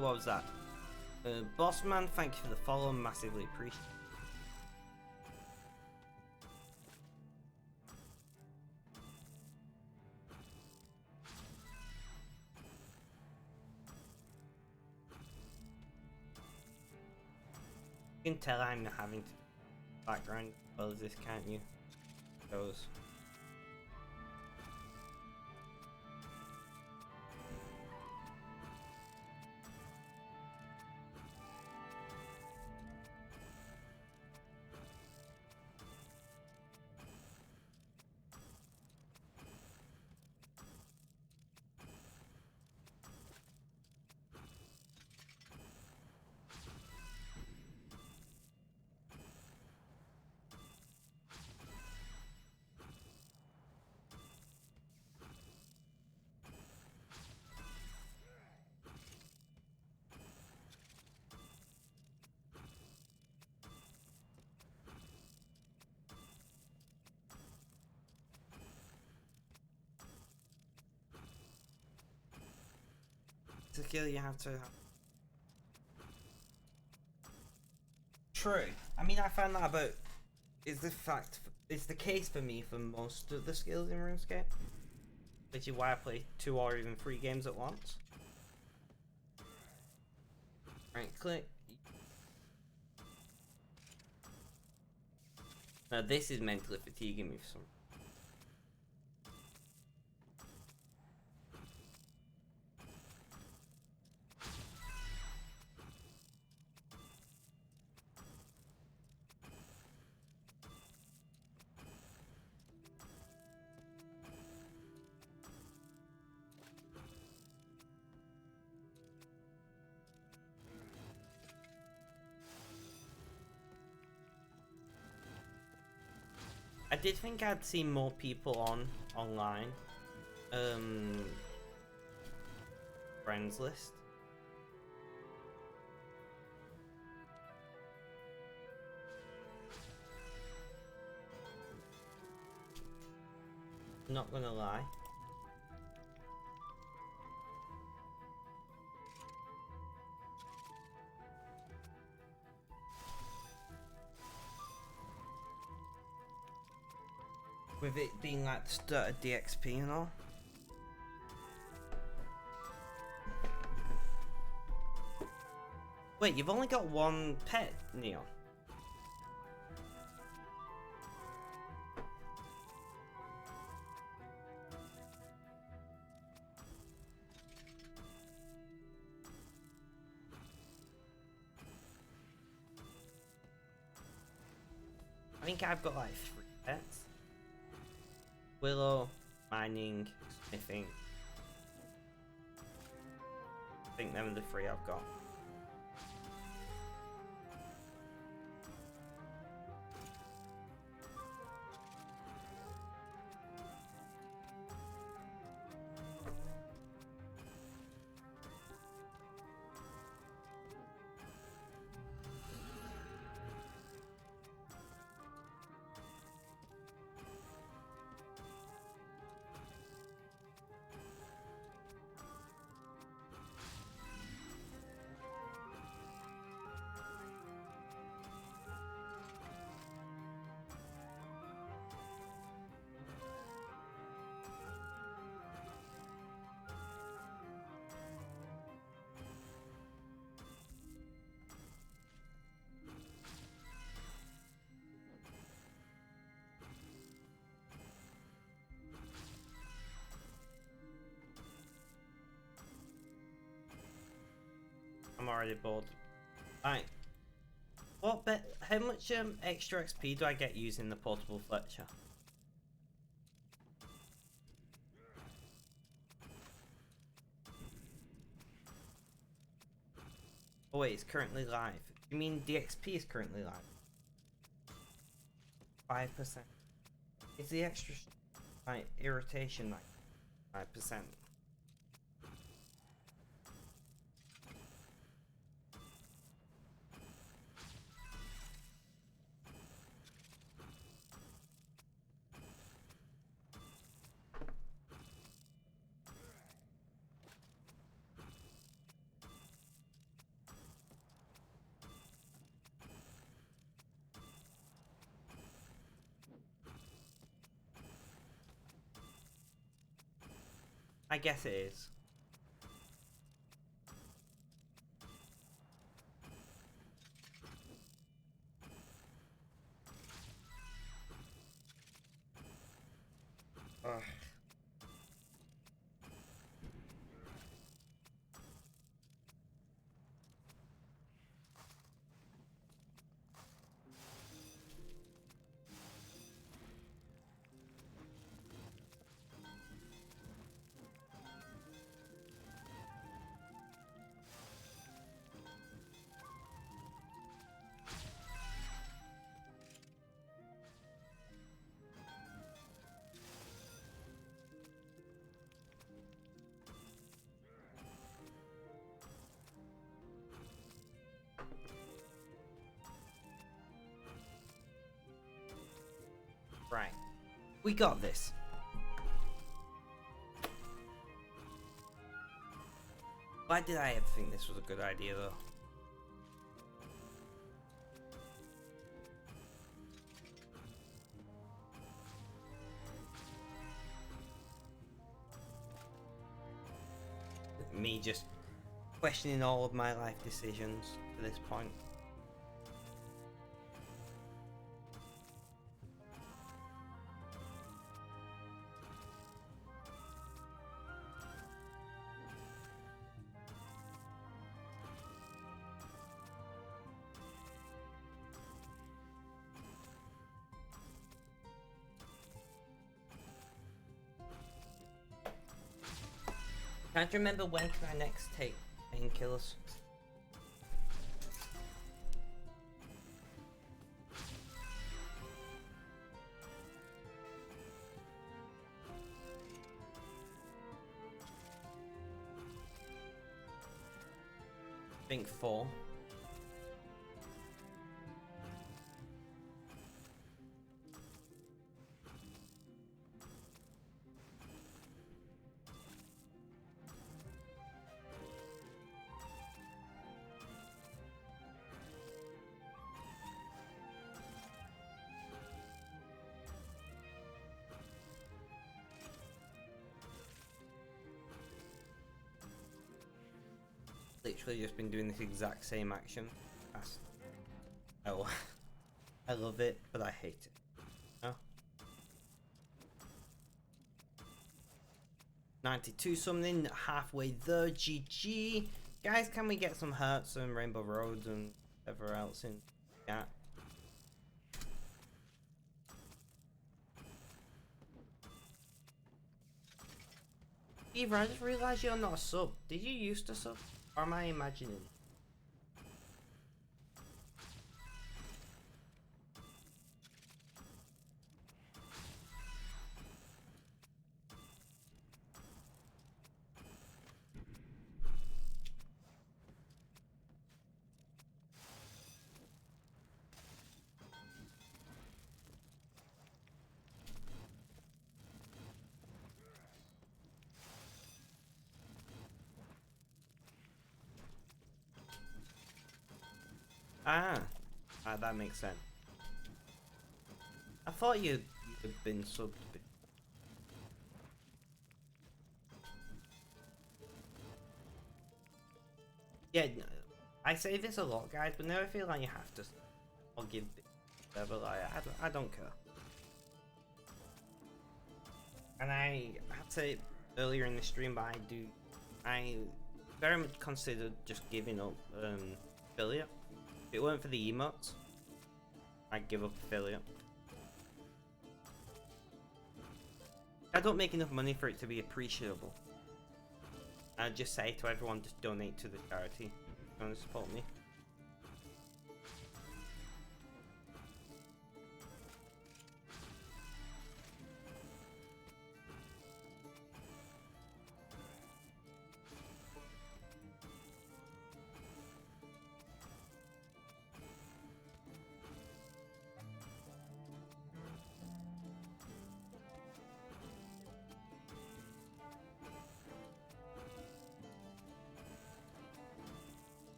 What was that? Bossman, thank you for the follow, massively appreciate it. You can tell I'm having to background as well as this, can't you? Goes. To kill you have to have... True. I mean, I found that about... It's the case for me for most of the skills in RuneScape. Which is why I play 2 or even 3 games at once. Right click. Now this is mentally fatiguing me for some... I did think I'd see more people online. Friends list. Not gonna lie. With it being like the start of DXP and all. Wait, you've only got one pet, Neon. I think I've got like 3 pets. Willow, mining, smithing. I think them are the 3 I've got. I'm already bored. Right. What bet? How much extra XP do I get using the portable Fletcher? Oh wait, it's currently live. You mean DXP is currently live? 5%. Is the extra like irritation like 5%? I guess it is. Ugh. Right. We got this. Why did I ever think this was a good idea though? Me just questioning all of my life decisions to this point. Can't remember when can I next take painkillers. I think 4. literally just been doing this exact same action. Oh, I love it, but I hate it. No? 92 something, halfway there, GG. Guys, can we get some hearts and Rainbow Roads and whatever else in chat? Eva, I just realised you're not a sub. Did you used to sub? Or am I imagining? That makes sense. I thought you'd been subbed. Yeah, I say this a lot, guys, but never feel like you have to or give whatever. Like, I don't care. And I had to say it earlier in the stream, but I very much considered just giving up affiliate. If it weren't for the emotes, I'd give up affiliate. I don't make enough money for it to be appreciable. I'd just say to everyone, just donate to the charity. If you want to support me.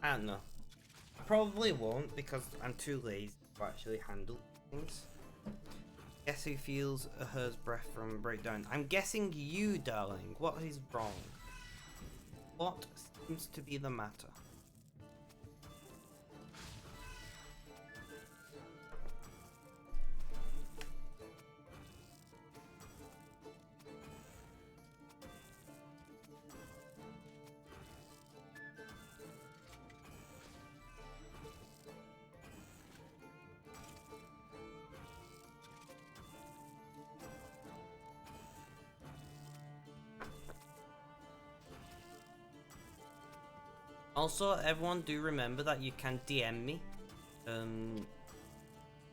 I don't know. I probably won't because I'm too lazy to actually handle things. Guess who feels a her's breath from a breakdown? I'm guessing you, darling. What is wrong? What seems to be the matter? Also, everyone do remember that you can DM me if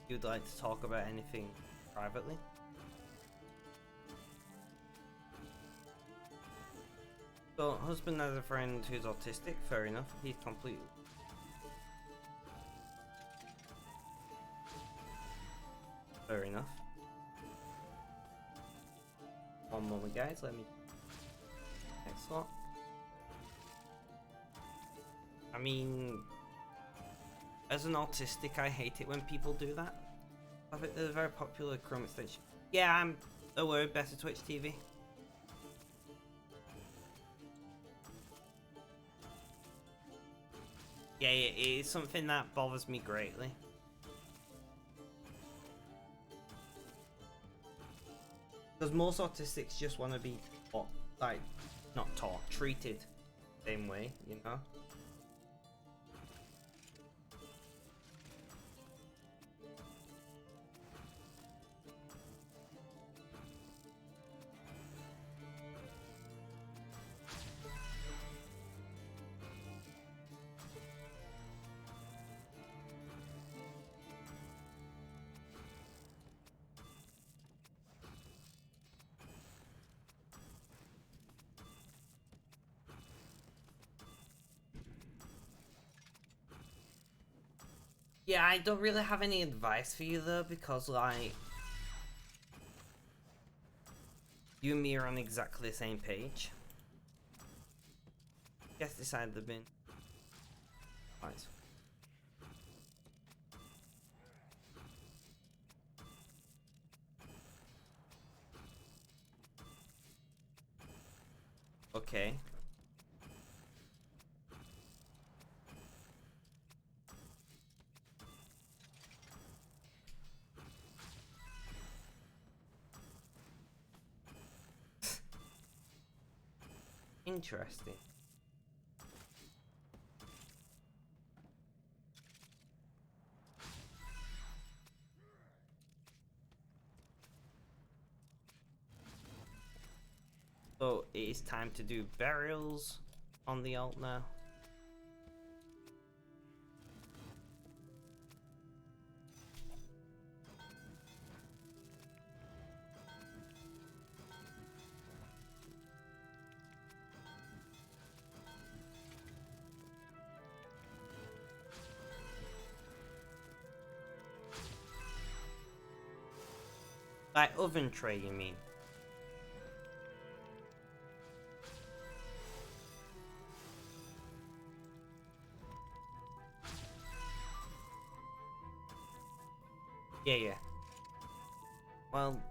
you'd like to talk about anything privately. So, husband has a friend who's autistic, fair enough, he's completely... Fair enough. One moment guys, let me... Excellent. I mean, as an autistic, I hate it when people do that. I think they're a very popular Chrome extension. Yeah, I'm aware, better Twitch TV. Yeah, it is something that bothers me greatly. Because most autistics just want to be taught, like, not taught, treated the same way, you know? Yeah, I don't really have any advice for you though, because like, you and me are on exactly the same page. Guess this side of the bin. Nice. Okay. Interesting. So it is time to do burials on the alt now. Like oven tray, you mean? Yeah, yeah. Well,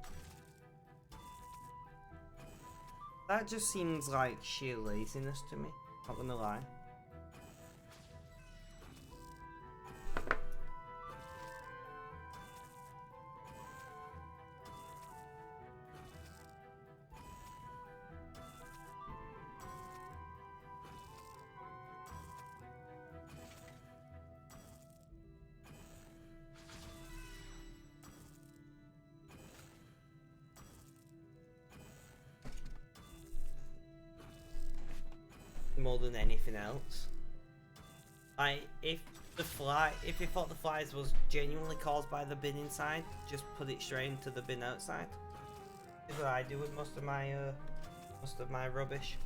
that just seems like sheer laziness to me, not gonna lie. More than anything else. If you thought the flies was genuinely caused by the bin inside, just put it straight into the bin outside. Is what I do with most of my rubbish.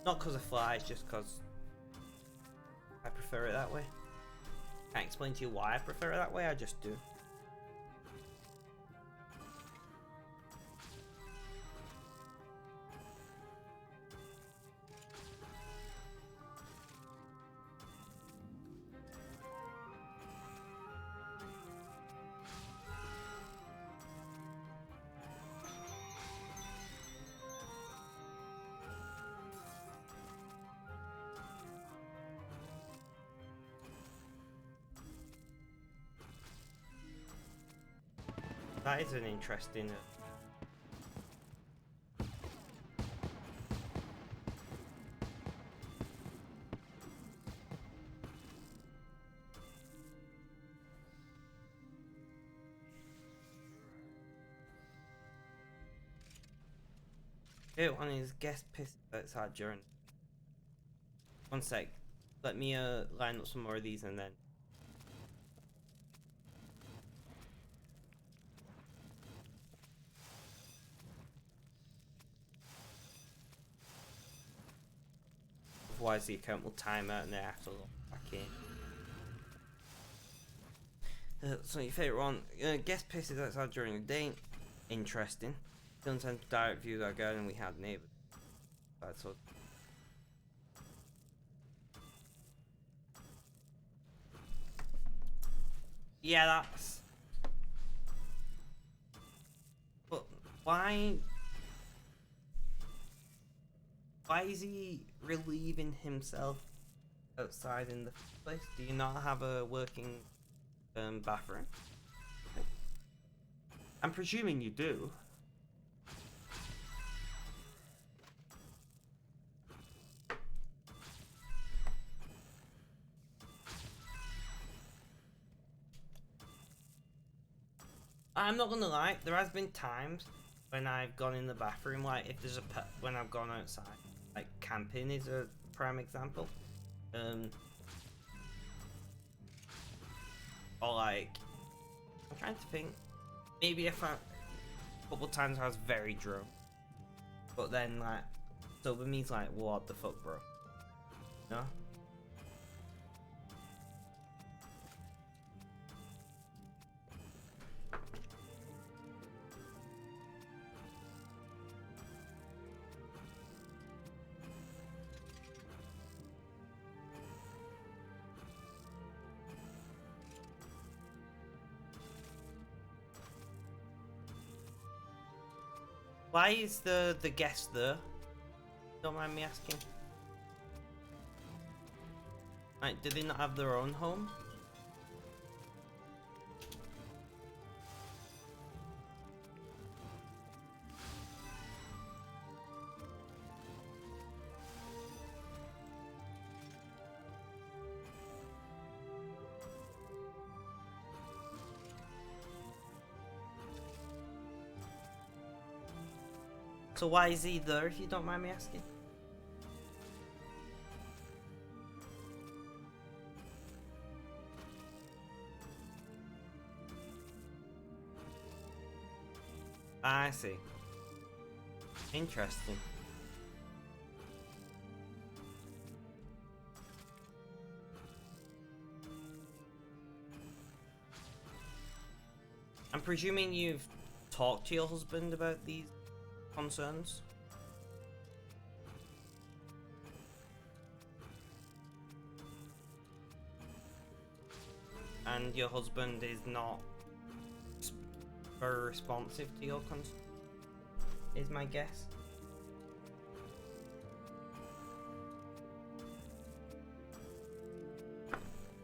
Not because of flies, just because I prefer it that way. Can't explain to you why I prefer it that way, I just do. That is an interesting. On his guest pissed outside during. One sec. Let me line up some more of these and then. Otherwise the account will time out and they have to log back in. So your favourite one, guest pisses outside during the day. Interesting. Don't tend to direct view our garden we had neighbours. That's all. Yeah, that's. But why? Why is he relieving himself outside in the first place? Do you not have a working bathroom? I'm presuming you do. I'm not gonna lie, there has been times when I've gone in the bathroom, like if there's a pet, when I've gone outside, like camping is a prime example. Or like, I'm trying to think, maybe if a couple times I was very drunk, but then like, sober me's like, what the fuck, bro? No? Why is the guest there? Don't mind me asking. Like, do they not have their own home? So why is he there, if you don't mind me asking? I see. Interesting. I'm presuming you've talked to your husband about these concerns? And your husband is not very responsive to your concerns, is my guess.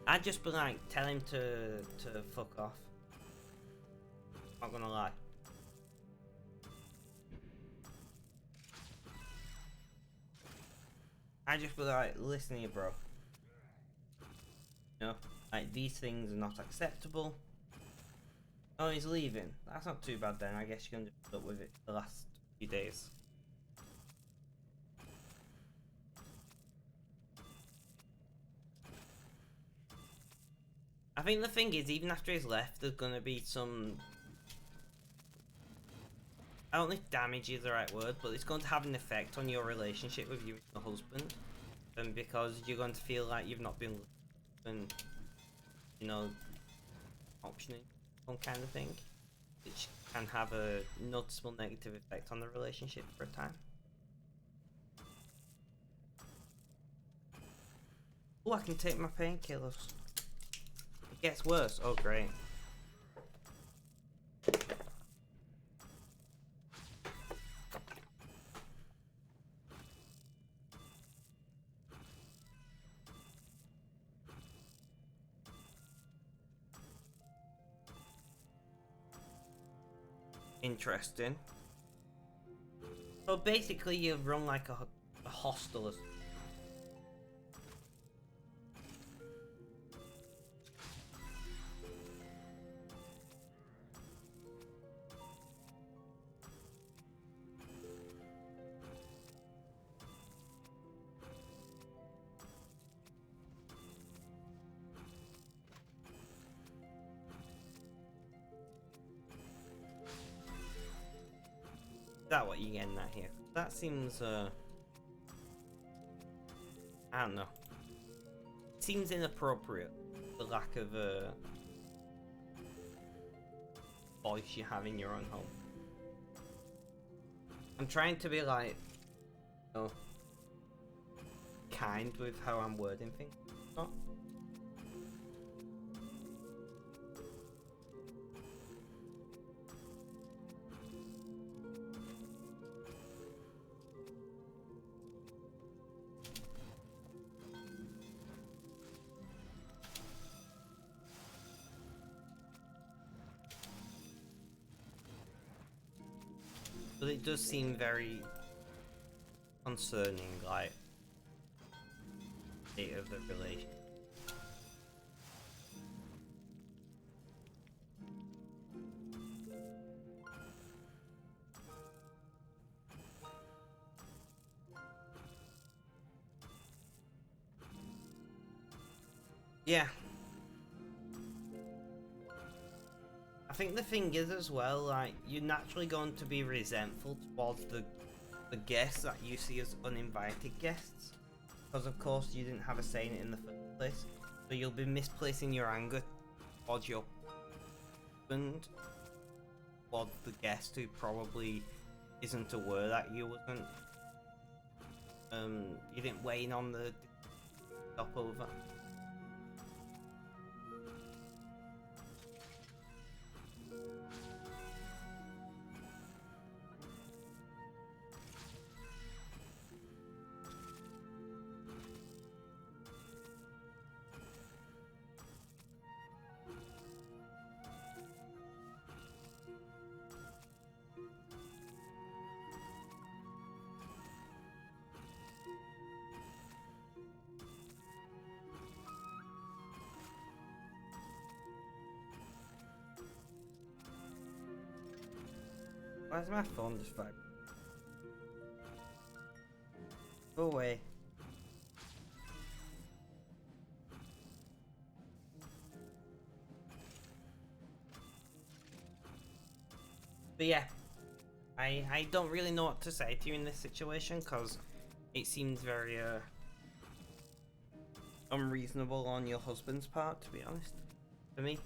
I'd just be like, tell him to fuck off. Not gonna lie. I'd just be like, listen here, bro. You know, like, these things are not acceptable. Oh, he's leaving. That's not too bad then. I guess you're gonna put up with it the last few days. I think the thing is, even after he's left, there's gonna be some... I don't think damage is the right word, but it's going to have an effect on your relationship with you and your husband. And because you're going to feel like you've not been... and, you know, optioning, some kind of thing. Which can have a noticeable negative effect on the relationship for a time. Oh, I can take my painkillers. It gets worse. Oh, great. Interesting. So basically, you run like a hostel. Is that what you're getting at here? That seems, I don't know. It seems inappropriate, the lack of voice you have in your own home. I'm trying to be like, you know, kind with how I'm wording things. Not. But it does seem very concerning, like, state of the relation. Yeah. I think the thing is as well, like, you're naturally going to be resentful towards the guests that you see as uninvited guests. Because of course you didn't have a say in it in the first place. So you'll be misplacing your anger towards your husband, towards the guest who probably isn't aware that you wasn't, you didn't weigh in on the stopover. Why is my phone just vibrating? Go away. But yeah, I don't really know what to say to you in this situation because it seems very unreasonable on your husband's part, to be honest. For me.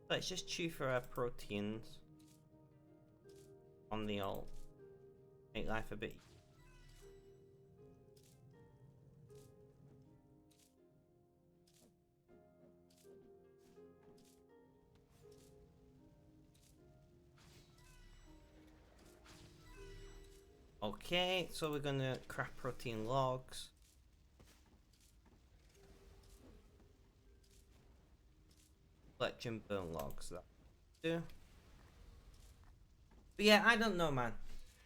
Let's just chew for our proteins on the alt. Make life a bit easier. Okay, so we're gonna craft protein logs. Collect and burn logs, that do. But yeah, I don't know, man.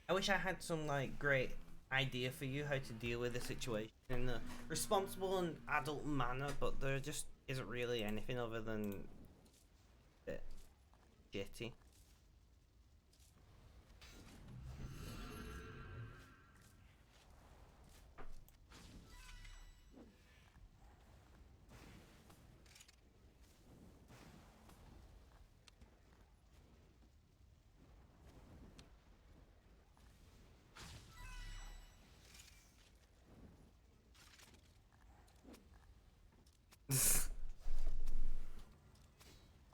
I wish I had some like great idea for you how to deal with the situation in a responsible and adult manner, but there just isn't really anything other than a bit shitty.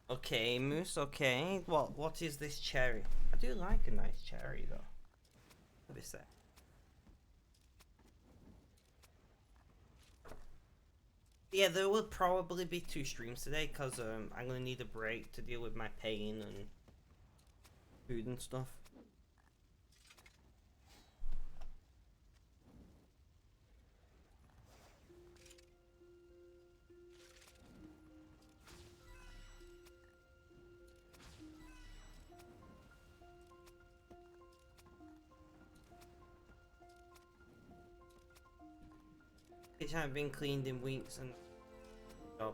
Okay, Moose, okay. What is this cherry? I do like a nice cherry though. What is that? Yeah, there will probably be 2 streams today because I'm gonna need a break to deal with my pain and food and stuff. It hasn't been cleaned in weeks and oh.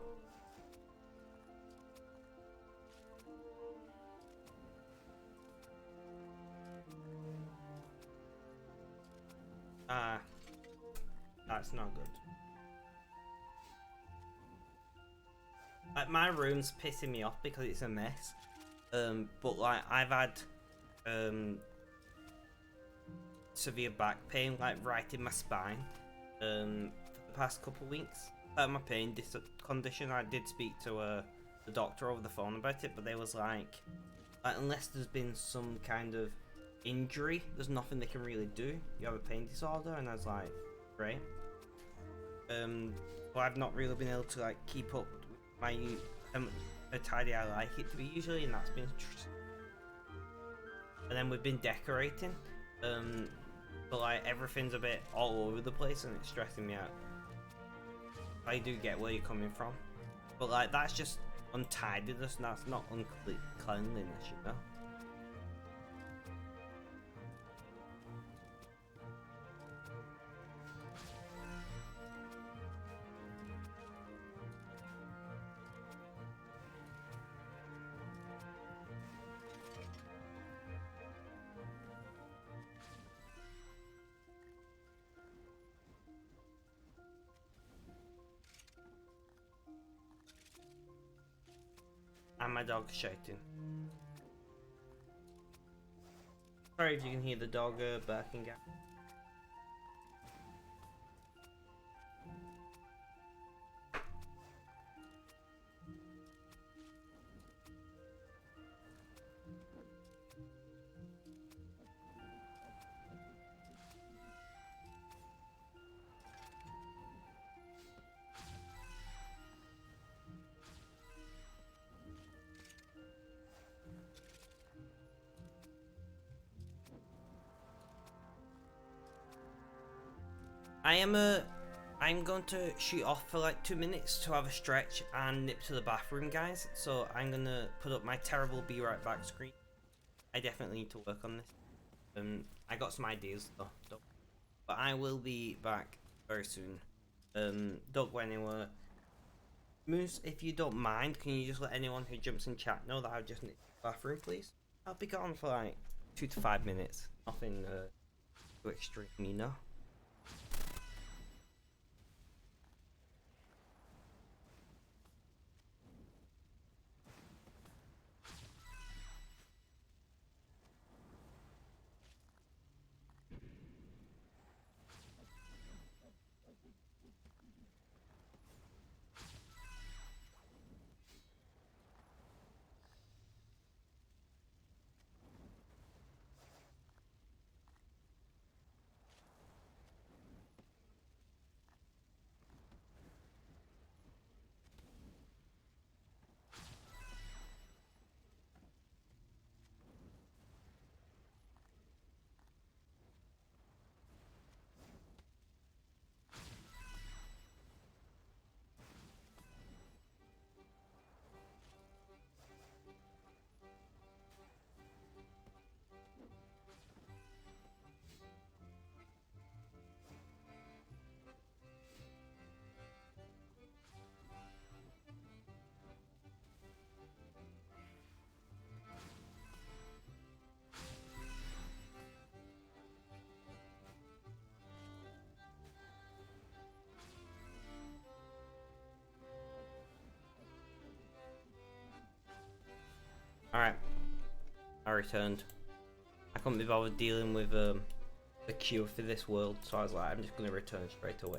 Ah, that's not good. Like my room's pissing me off because it's a mess. But like I've had severe back pain like right in my spine for the past couple weeks. My pain condition. I did speak to the doctor over the phone about it, but they was like unless there's been some kind of injury, there's nothing they can really do. You have a pain disorder, and I was like, great. But I've not really been able to like keep up with my how tidy I like it to be usually, and that's been. And then we've been decorating, but like everything's a bit all over the place, and it's stressing me out. I do get where you're coming from, but like that's just untidiness, and that's not uncleanliness, you know. And my dog's shouting. Sorry if you can hear the dog barking at. I'm going to shoot off for like 2 minutes to have a stretch and nip to the bathroom, guys. So I'm gonna put up my terrible be right back screen. I definitely need to work on this. I got some ideas though, but I will be back very soon. Don't go anywhere. Moose, if you don't mind, can you just let anyone who jumps in chat know that I've just nipped to the bathroom, please? I'll be gone for like 2 to 5 minutes. Nothing too extreme, you know. Alright, I returned. I couldn't be bothered dealing with the queue for this world, so I was like, I'm just gonna return straight away.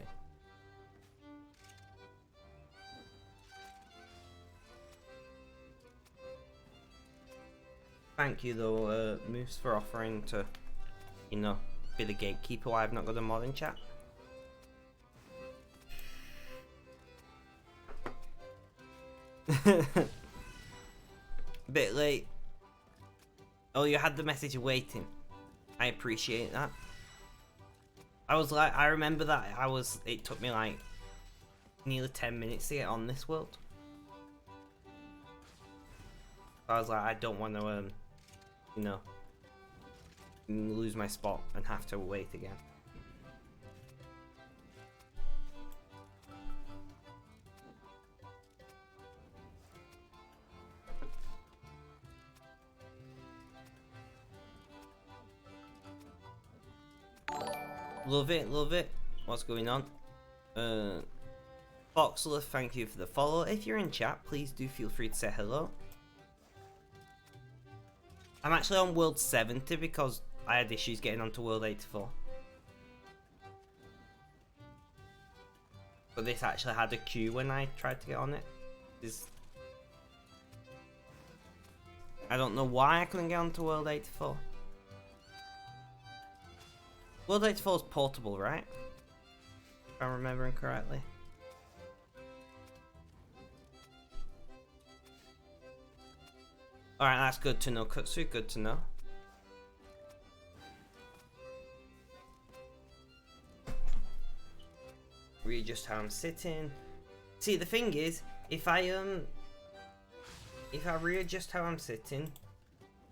Thank you though, Moose, for offering to, you know, be the gatekeeper while I've not got a mod in chat. Bit late. Oh, you had the message waiting. I appreciate that. I was like, I remember that it took me like nearly 10 minutes to get on this world. I was like, I don't want to, you know, lose my spot and have to wait again. Love it, love it. What's going on? Foxler, thank you for the follow. If you're in chat, please do feel free to say hello. I'm actually on World 70 because I had issues getting onto World 84. But this actually had a queue when I tried to get on it. I don't know why I couldn't get onto World 84. World 84 is portable, right? If I'm remembering correctly. Alright, that's good to know, Kutsu, good to know. Readjust how I'm sitting. See, the thing is, if I readjust how I'm sitting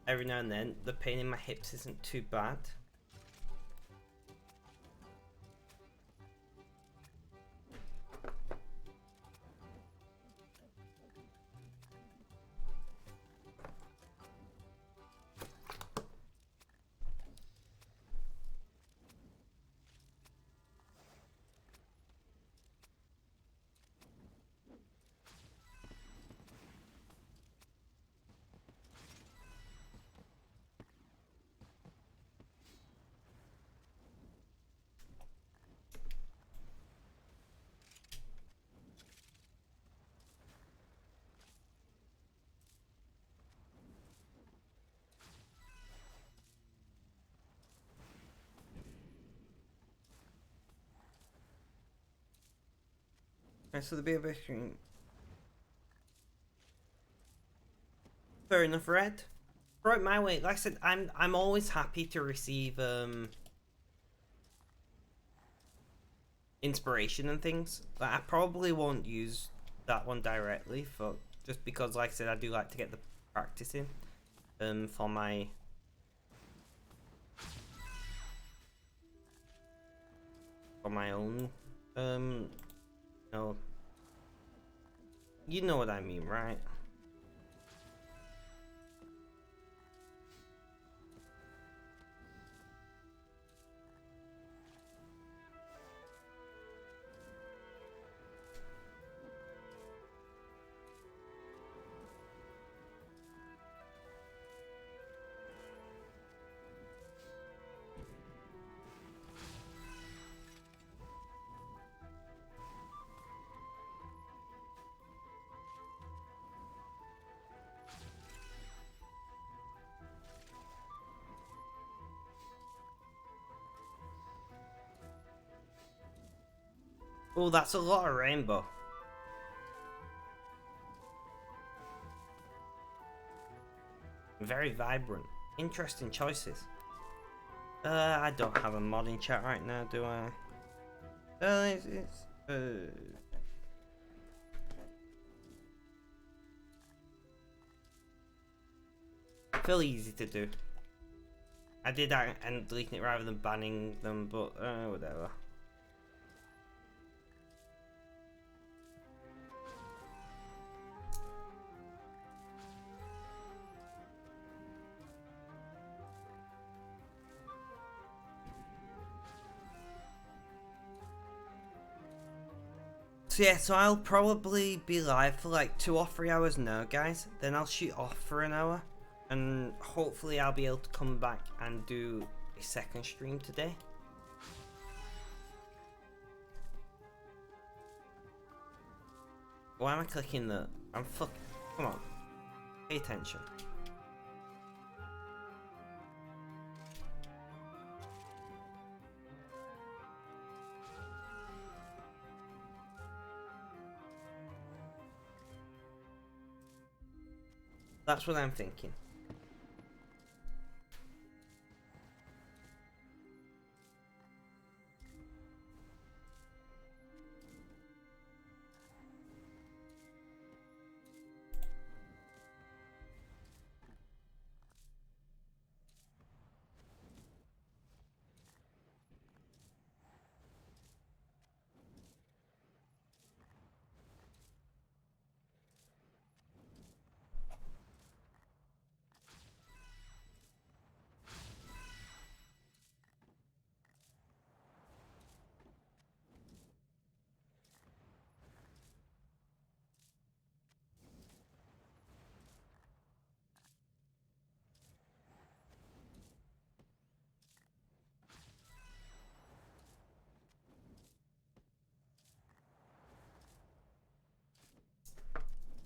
every now and then, the pain in my hips isn't too bad. Right, so the bit of a screen. Fair enough, Red. Right, my way. Like I said, I'm always happy to receive inspiration and things. But I probably won't use that one directly for just because, like I said, I do like to get the practice in for my own no, you know what I mean, right? Oh, that's a lot of rainbow. Very vibrant. Interesting choices. I don't have a mod in chat right now, do I? Fairly easy to do. I did that and deleting it rather than banning them, but whatever. So yeah, so I'll probably be live for like 2 or 3 hours now, guys. Then I'll shoot off for an hour. And hopefully I'll be able to come back and do a second stream today. Why am I clicking the... I'm fucking... Come on. Pay attention. That's what I'm thinking.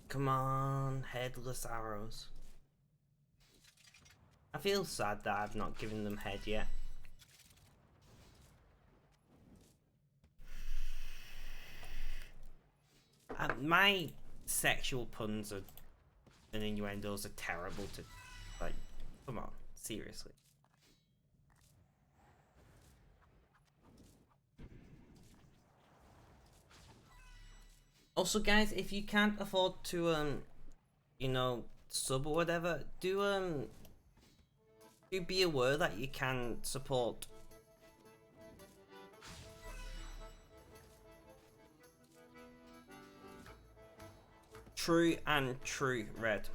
Come on, headless arrows. I feel sad that I've not given them head yet. My sexual puns are, and innuendos are terrible to, like, come on, seriously. Also, guys, if you can't afford to, you know, sub or whatever, do be aware that you can support True and True Red.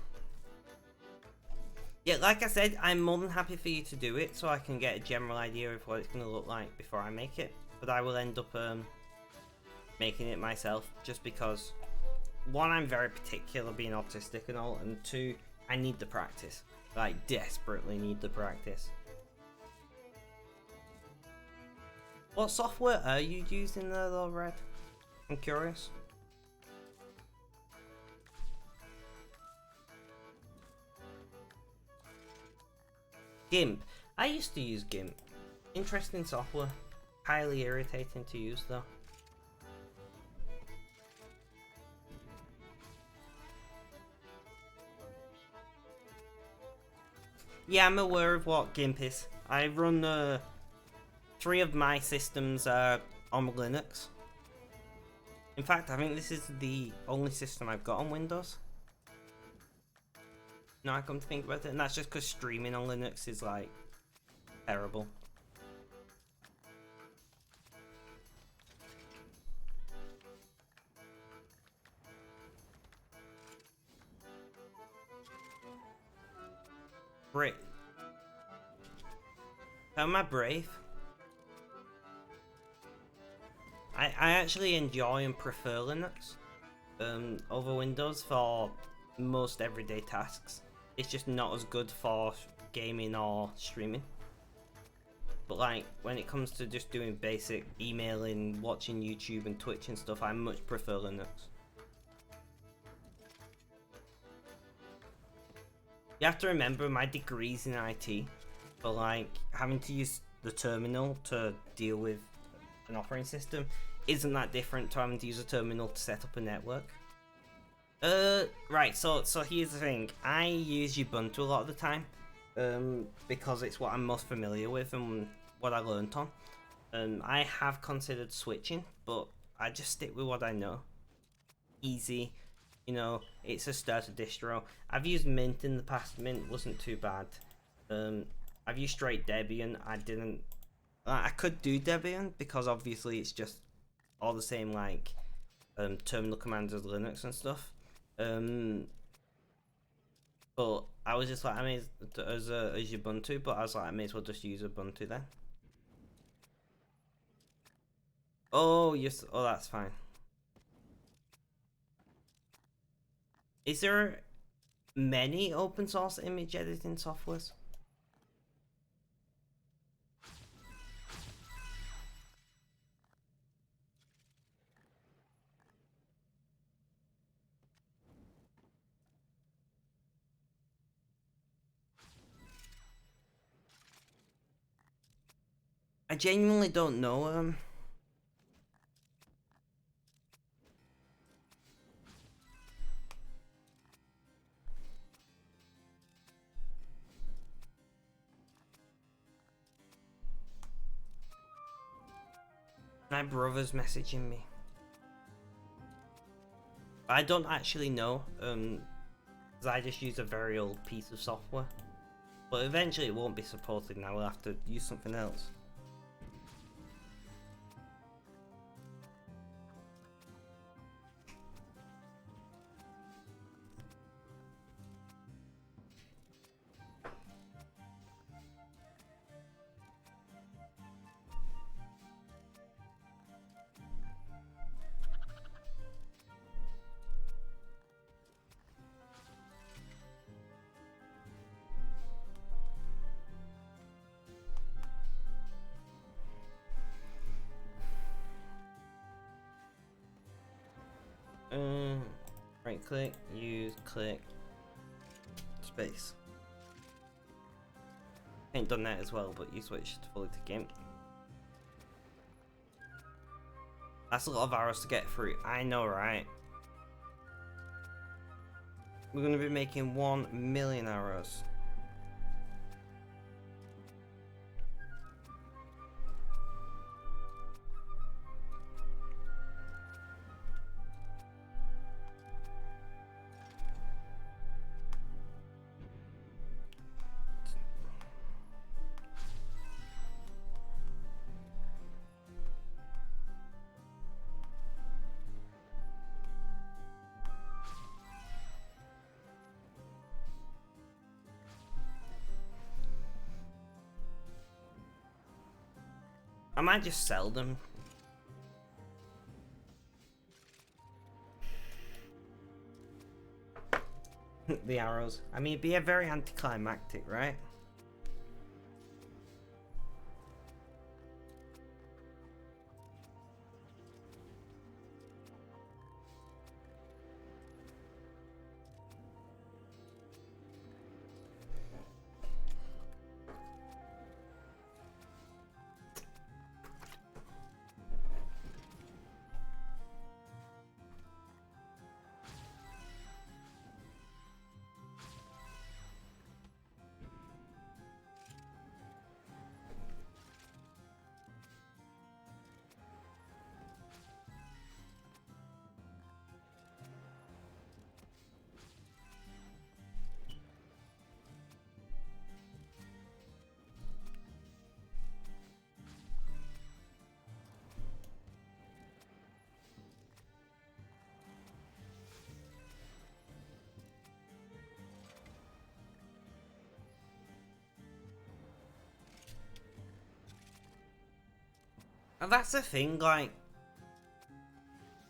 Yeah, like I said, I'm more than happy for you to do it so I can get a general idea of what it's going to look like before I make it. But I will end up making it myself just because, one, I'm very particular being autistic and all, and two, I need the practice. Like, desperately need the practice. What software are you using there though, Red? I'm curious. GIMP. I used to use GIMP. Interesting software. Highly irritating to use though. Yeah, I'm aware of what GIMP is. I run 3 of my systems on Linux, In fact, I think this is the only system I've got on Windows. Now I come to think about it, and that's just because streaming on Linux is like terrible. Brave. Am I brave? I actually enjoy and prefer Linux over Windows for most everyday tasks. It's just not as good for gaming or streaming. But like when it comes to just doing basic emailing, watching YouTube and Twitch and stuff, I much prefer Linux. You have to remember my degree's in IT, but like having to use the terminal to deal with an operating system isn't that different to having to use a terminal to set up a network. Right, so here's the thing. I use Ubuntu a lot of the time, because it's what I'm most familiar with and what I learnt on. I have considered switching, but I just stick with what I know. Easy, you know, it's a starter distro. I've used Mint in the past. Mint wasn't too bad. I've used straight Debian. I could do Debian because obviously it's just all the same like terminal commands as Linux and stuff. But I was just like, I may as Ubuntu, but I was like, I may as well just use Ubuntu then. Oh yes, oh that's fine. Is there many open source image editing softwares? I genuinely don't know. My brother's messaging me. I don't actually know, because I just use a very old piece of software. But eventually it won't be supported now, we'll have to use something else. Right click, use, click, space. I ain't done that as well, but you switched fully to GIMP. That's a lot of arrows to get through, I know, right? We're gonna be making 1 million arrows. I might just sell them. The arrows. I mean, it'd be a very anticlimactic, right? And that's the thing, like,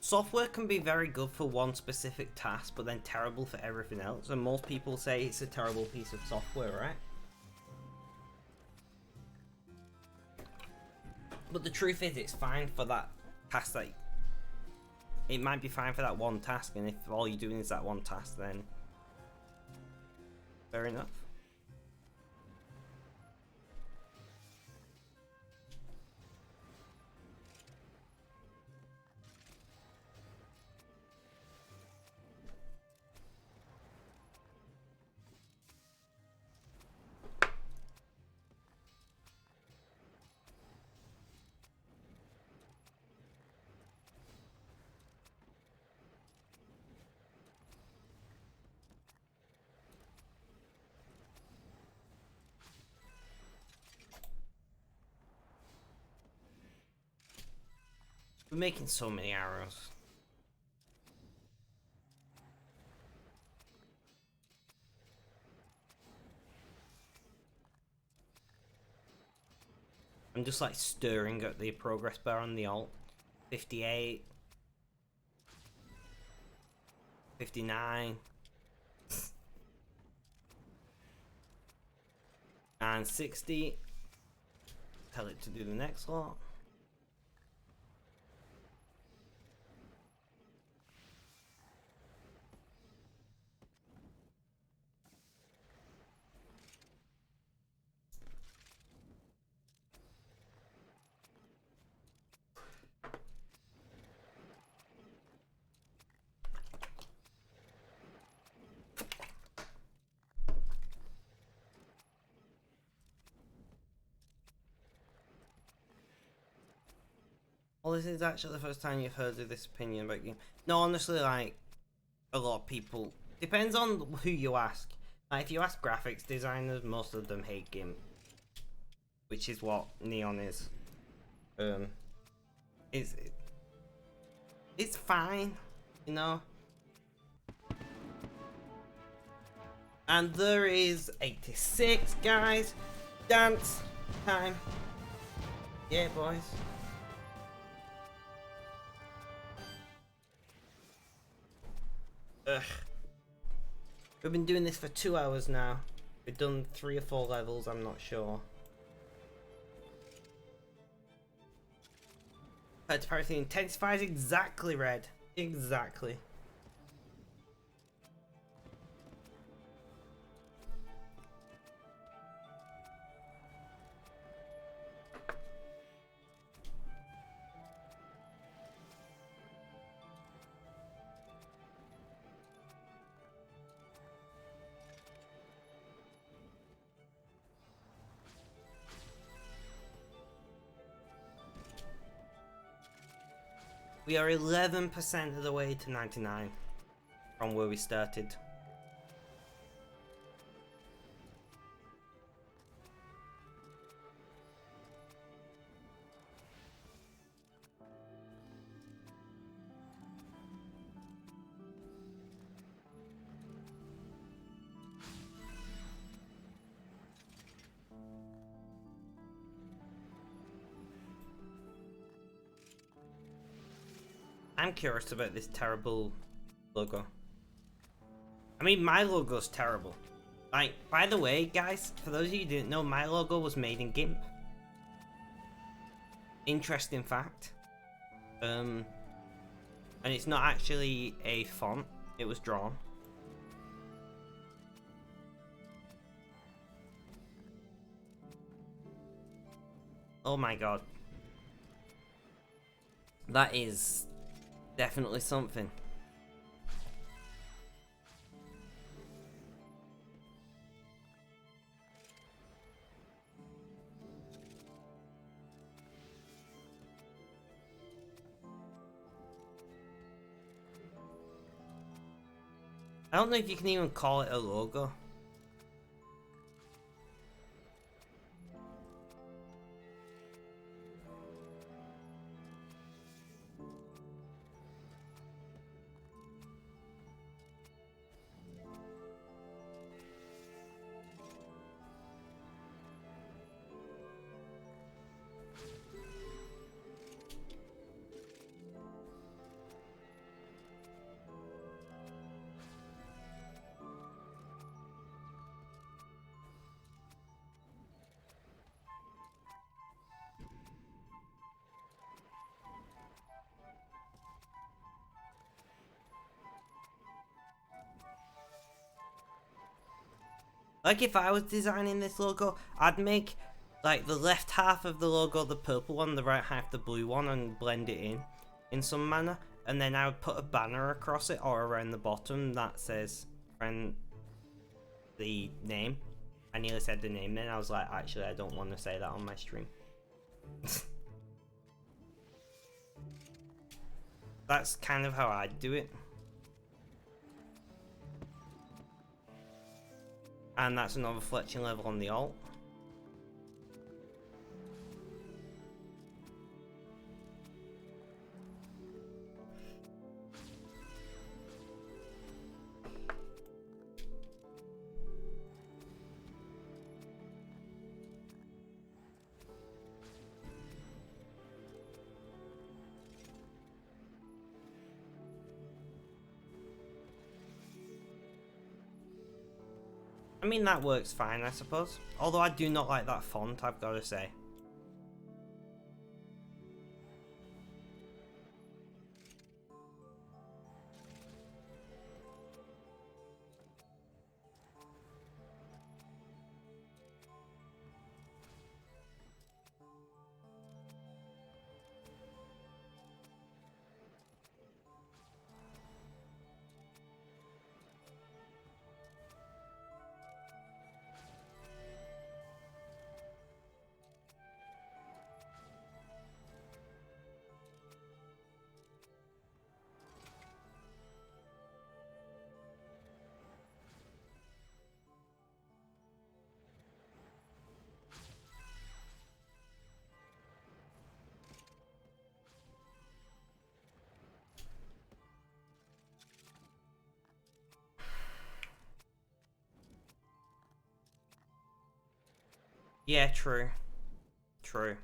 software can be very good for one specific task, but then terrible for everything else. And most people say it's a terrible piece of software, right? But the truth is, it's fine for that task. Like, it might be fine for that one task, and if all you're doing is that one task, then fair enough. We're making so many arrows. I'm just like stirring at the progress bar on the alt. 58. 59. And 60. Tell it to do the next lot. Well, this is actually the first time you've heard of this opinion about game. No, honestly, like, a lot of people... Depends on who you ask. Like, if you ask graphics designers, most of them hate GIMP. Which is what Neon is. It's fine, you know? And there is 86, guys. Dance time. Yeah, boys. Ugh. We've been doing this for 2 hours now. We've done 3 or 4 levels, I'm not sure. Parity intensifies exactly, Red. Exactly. We are 11% of the way to 99 from where we started. I'm curious about this terrible logo. I mean, my logo's terrible. Like, by the way, guys, for those of you who didn't know, my logo was made in GIMP. Interesting fact. And it's not actually a font, it was drawn. Oh my god. That is definitely something. I don't know if you can even call it a logo. Like if I was designing this logo, I'd make like the left half of the logo the purple one, the right half the blue one, and blend it in some manner. And then I would put a banner across it or around the bottom that says friend the name. I nearly said the name then. I was like, actually, I don't want to say that on my stream. That's kind of how I'd do it. And that's another fletching level on the alt. I mean, that works fine, I suppose. Although I do not like that font, I've got to say. Yeah, true. True.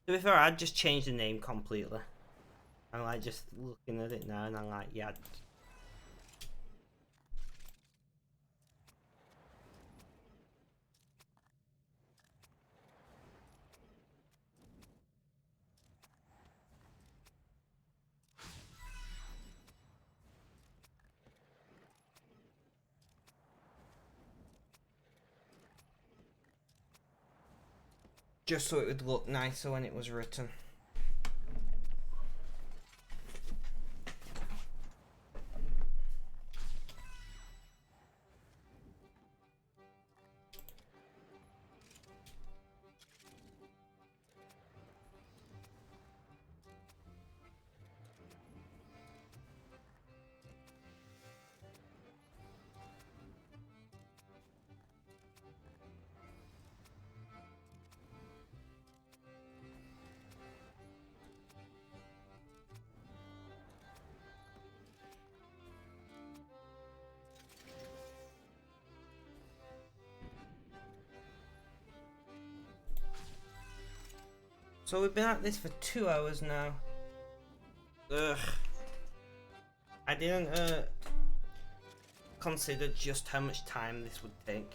To be fair, I'd just change the name completely. I'm like just looking at it now and I'm like, yeah. Just so it would look nicer when it was written. So we've been at this for 2 hours now. Ugh. I didn't consider just how much time this would take.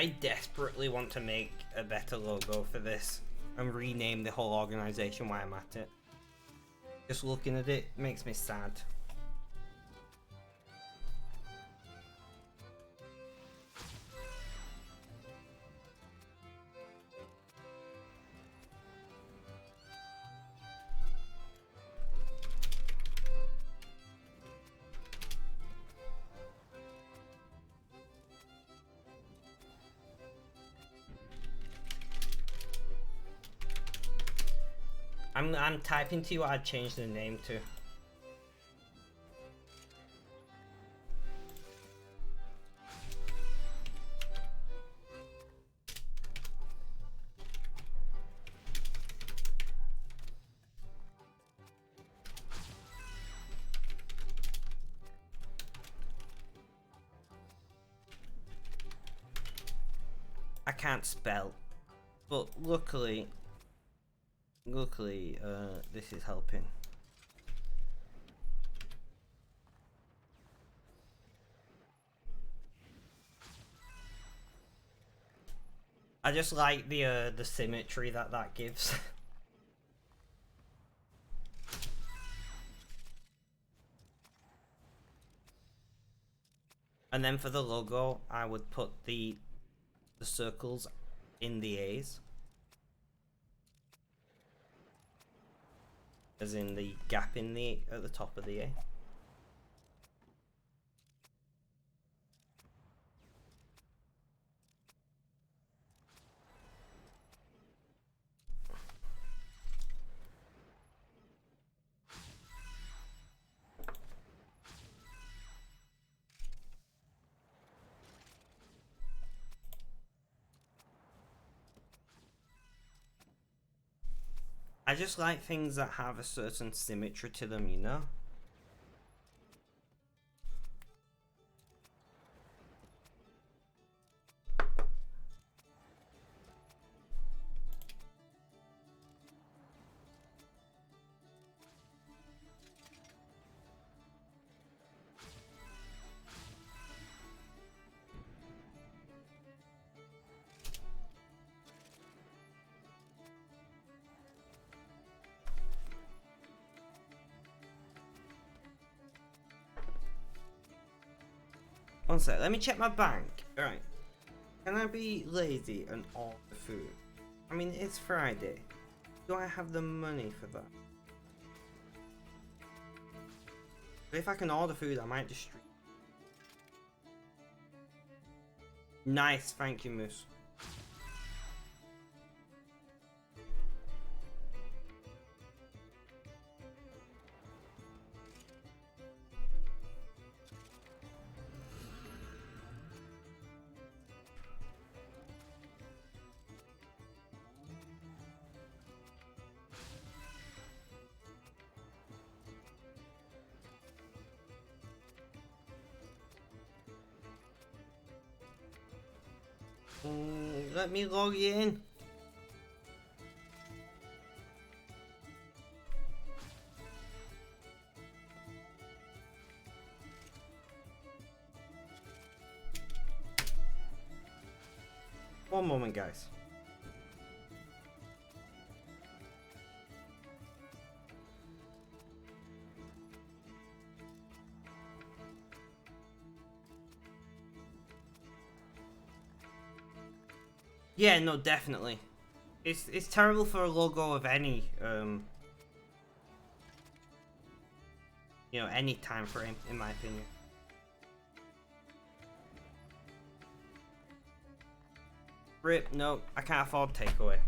I desperately want to make a better logo for this and rename the whole organization while I'm at it. Just looking at it makes me sad. I'm typing to you what I'd change the name to. I can't spell, but luckily, this is helping. I just like the symmetry that gives. And then for the logo, I would put the circles in the A's, as in the gap in the at the top of the A. I just like things that have a certain symmetry to them, you know? One sec, let me check my bank. Alright. Can I be lazy and order food? I mean, it's Friday. Do I have the money for that? But if I can order food, I might just stream. Nice, thank you, Moose. Let me log in. One moment, guys. Yeah, no, definitely. It's terrible for a logo of any you know, any time frame, in my opinion. Rip, no, I can't afford takeaway.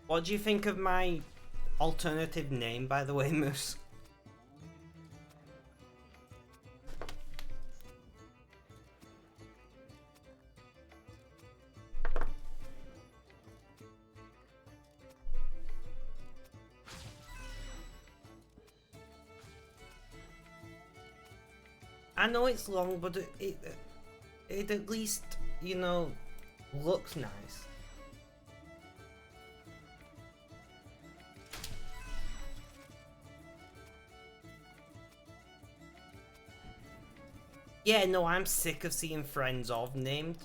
What do you think of my alternative name, by the way, Moose. I know it's long, but it at least, you know, looks nice. Yeah, no, I'm sick of seeing friends of named.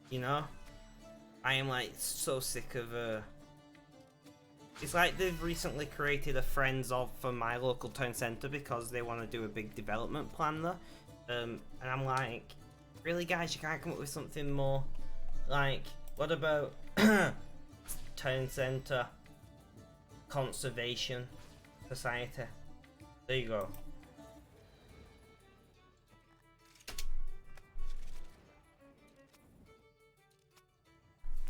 You know? I am like so sick of it's like they've recently created a friends of for my local town centre because they want to do a big development plan there. And I'm like, really guys, you can't come up with something more like, what about town centre conservation society? There you go.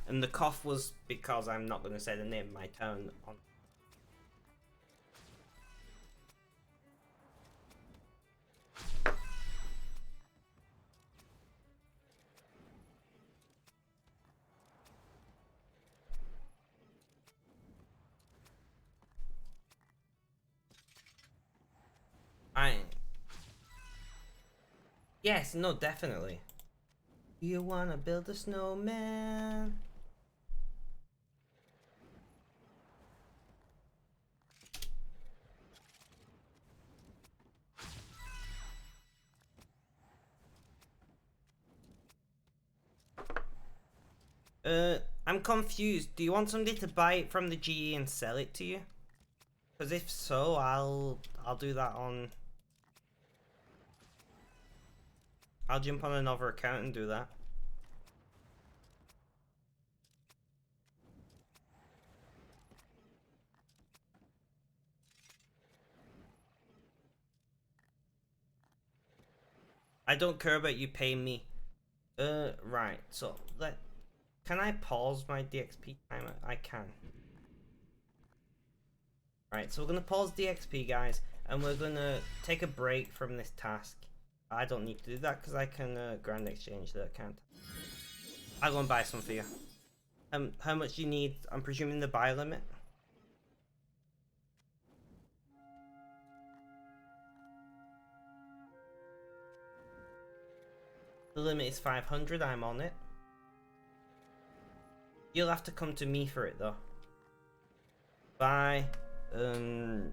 And the cough was because I'm not going to say the name of my town on. Yes, no, definitely. You wanna build a snowman? I'm confused. Do you want somebody to buy it from the GE and sell it to you? Because if so, I'll do that on. I'll jump on another account and do that. I don't care about you paying me. Right. So can I pause my DXP timer? I can. Right. So we're gonna pause DXP, guys, and we're gonna take a break from this task. I don't need to do that because I can grand exchange the account. I'll go and buy some for you. How much do you need? I'm presuming the buy limit. The limit is 500. I'm on it. You'll have to come to me for it though. Buy DAGN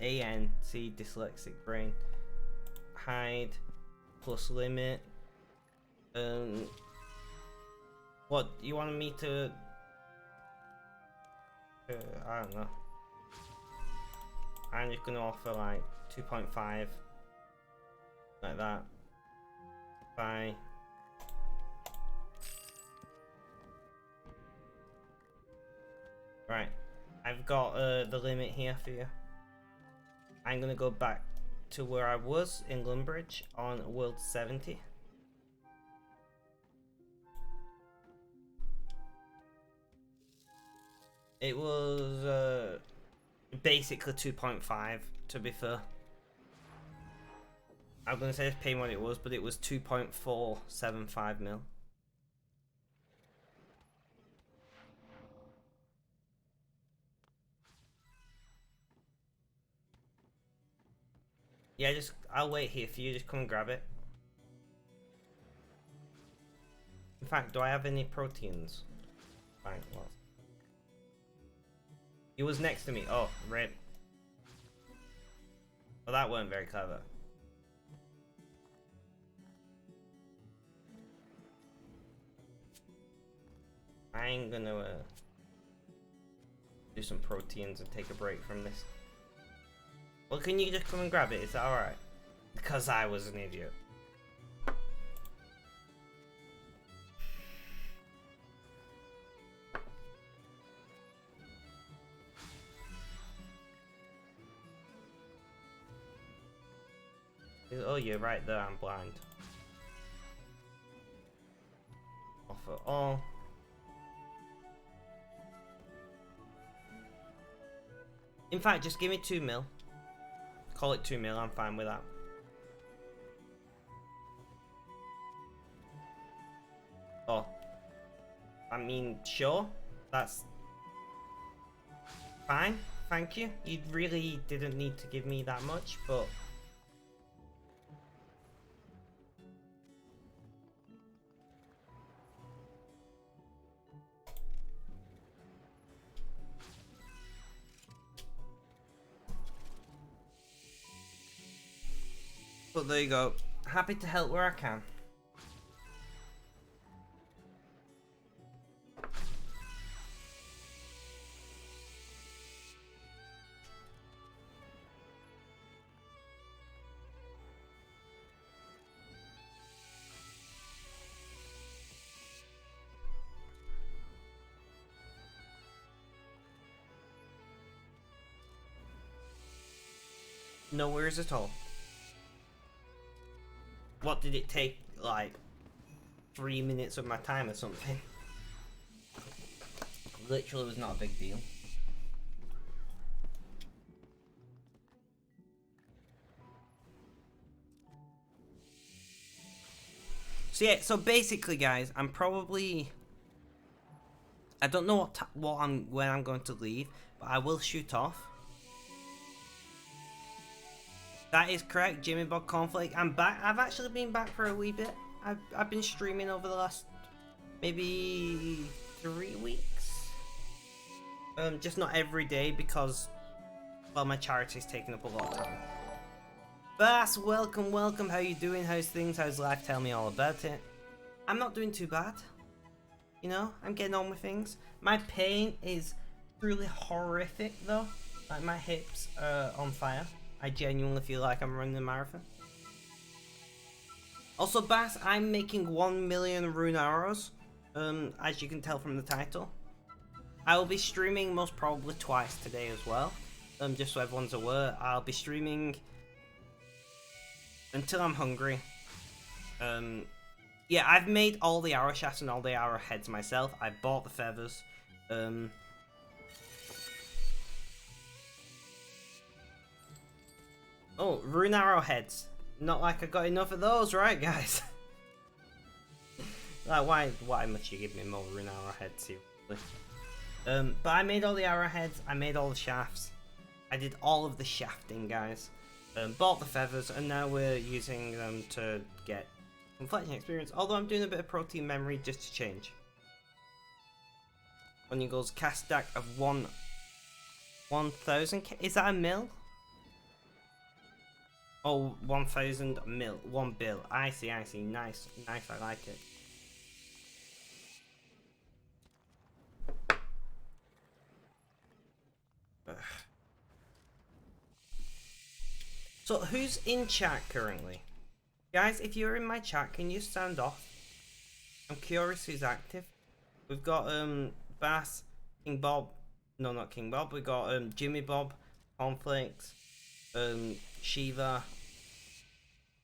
ANC dyslexic brain. Hide plus limit. What you wanted me to? I don't know. I'm just gonna offer like 2.5, like that. Bye. Right, I've got the limit here for you. I'm gonna go back to where I was in Lumbridge on World 70. It was basically 2.5 to be fair. I'm gonna say pay what it was, but it was 2.475 mil. Yeah, I'll wait here for you. Just come and grab it. In fact, do I have any proteins? Fine, well. He was next to me. Oh, rip. Well, that weren't very clever. I'm gonna do some proteins and take a break from this. Well, can you just come and grab it? Is that alright? Because I was an idiot. Oh, you're right there, I'm blind. Offer all. In fact, just give me 2 mil. Call it 2 mil, I'm fine with that. Oh. I mean, sure. That's fine. Thank you. You really didn't need to give me that much, but... But there you go. Happy to help where I can. No worries at all. What did it take, like, 3 minutes of my time or something? Literally was not a big deal. So yeah, so basically guys, I'm probably... I don't know when I'm going to leave, but I will shoot off. That is correct, Jimmy Bob Cornflake. I'm back. I've actually been back for a wee bit. I've been streaming over the last maybe 3 weeks. Just not every day because, well, my charity's taking up a lot of time. Bass, welcome, welcome. How you doing? How's things? How's life? Tell me all about it. I'm not doing too bad. You know, I'm getting on with things. My pain is truly horrific though. Like my hips are on fire. I genuinely feel like I'm running a marathon. Also, Bass, I'm making 1 million rune arrows, as you can tell from the title. I will be streaming most probably twice today as well, just so everyone's aware. I'll be streaming until I'm hungry. Yeah, I've made all the arrow shafts and all the arrow heads myself. I bought the feathers. Oh, rune arrow heads. Not like I got enough of those, right, guys? Like, why must you give me more rune arrow heads, seriously? But I made all the arrowheads, I made all the shafts. I did all of the shafting, guys. Bought the feathers, and now we're using them to get some fletching experience. Although I'm doing a bit of protein memory just to change. Onion goes cast stack of 1,000. Is that a mil? Oh, 1,000 mil, 1 bill. I see, nice, nice, I like it. Ugh. So, who's in chat currently? Guys, if you're in my chat, can you stand off? I'm curious who's active. We've got, Bass, King Bob, no, not King Bob, we've got, Jimmy Bob, Cornflakes, Shiva.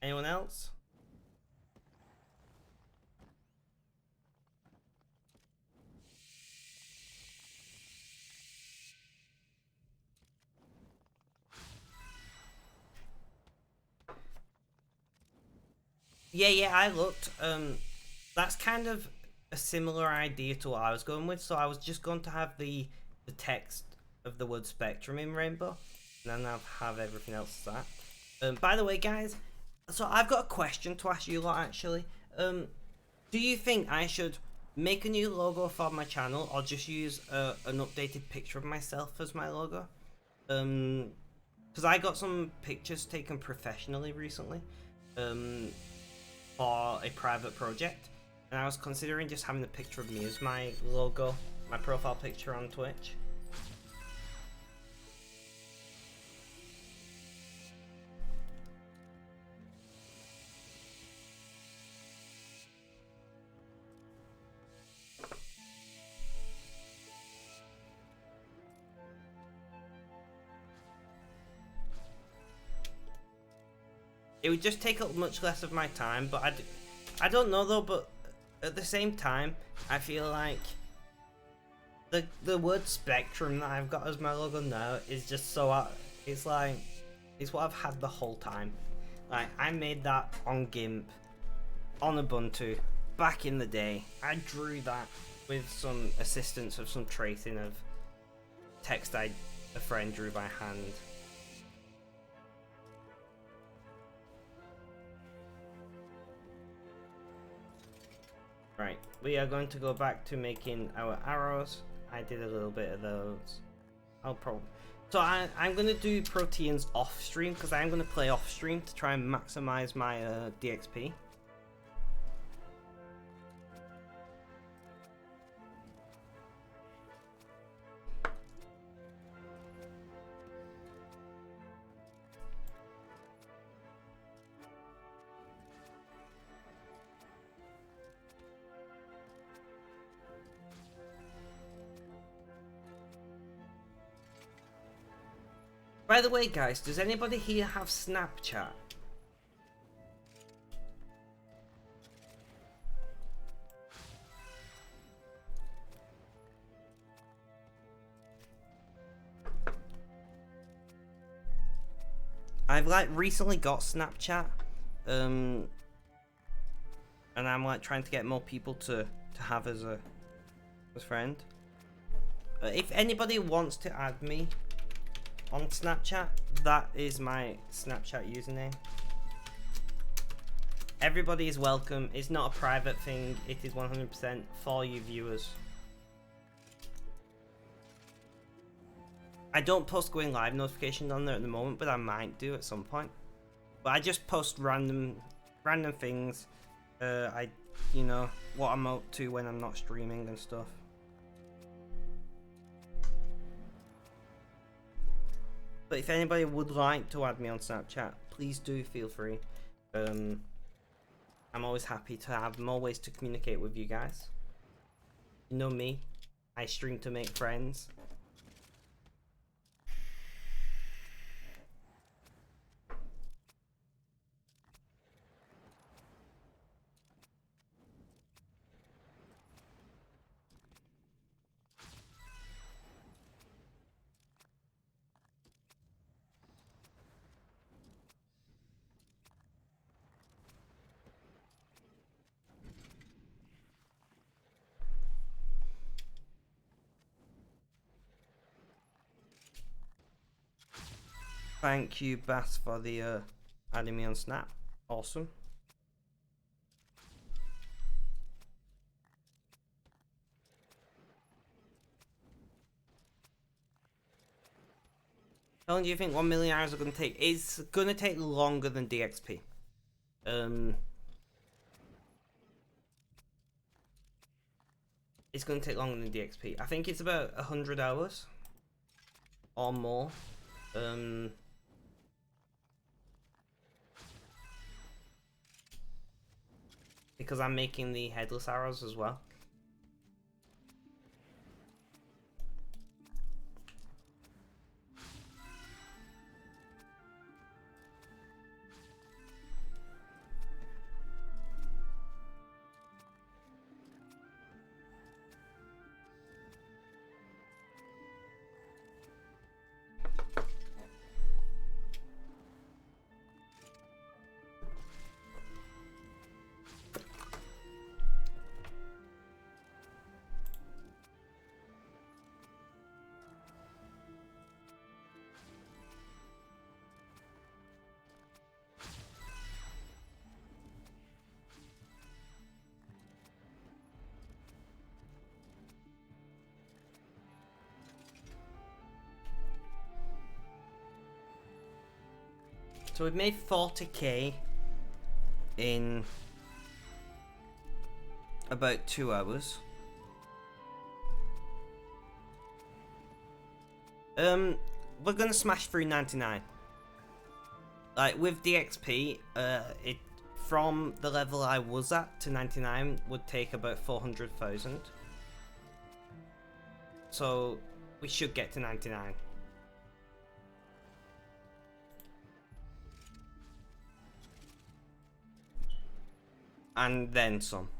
Anyone else? Yeah, I looked. That's kind of a similar idea to what I was going with. So I was just going to have the text of the word spectrum in rainbow, and then I'll have everything else as that. By the way, guys, so I've got a question to ask you lot actually. Do you think I should make a new logo for my channel, or just use an updated picture of myself as my logo? Because I got some pictures taken professionally recently. For a private project, and I was considering just having a picture of me as my logo, my profile picture on Twitch. It would just take up much less of my time, but I don't know though, but at the same time, I feel like the word spectrum that I've got as my logo now is just so it's like it's what I've had the whole time. Like I made that on GIMP, on Ubuntu, back in the day. I drew that with some assistance of some tracing of text a friend drew by hand. Right, we are going to go back to making our arrows. I did a little bit of those. I'll probably... So I'm going to do proteins off stream, because I'm going to play off stream to try and maximize my DXP. By the way, guys, does anybody here have Snapchat? I've like recently got Snapchat, and I'm like trying to get more people to have as a friend. If anybody wants to add me on Snapchat, that is my Snapchat username. Everybody is welcome. It's not a private thing. It is 100% for you viewers. I don't post going live notifications on there at the moment, but I might do at some point. But I just post random things. You know, what I'm up to when I'm not streaming and stuff. But if anybody would like to add me on Snapchat, please do feel free. I'm always happy to have more ways to communicate with you guys. You know me, I stream to make friends. Thank you, Bass, for the adding me on Snap. Awesome. How long do you think 1 million hours are going to take? It's going to take longer than DXP. It's going to take longer than DXP. I think it's about 100 hours or more. Because I'm making the headless arrows as well. So we've made 40k in about 2 hours. We're gonna smash through 99. Like with DXP, it from the level I was at to 99 would take about 400,000. So we should get to 99. And then some.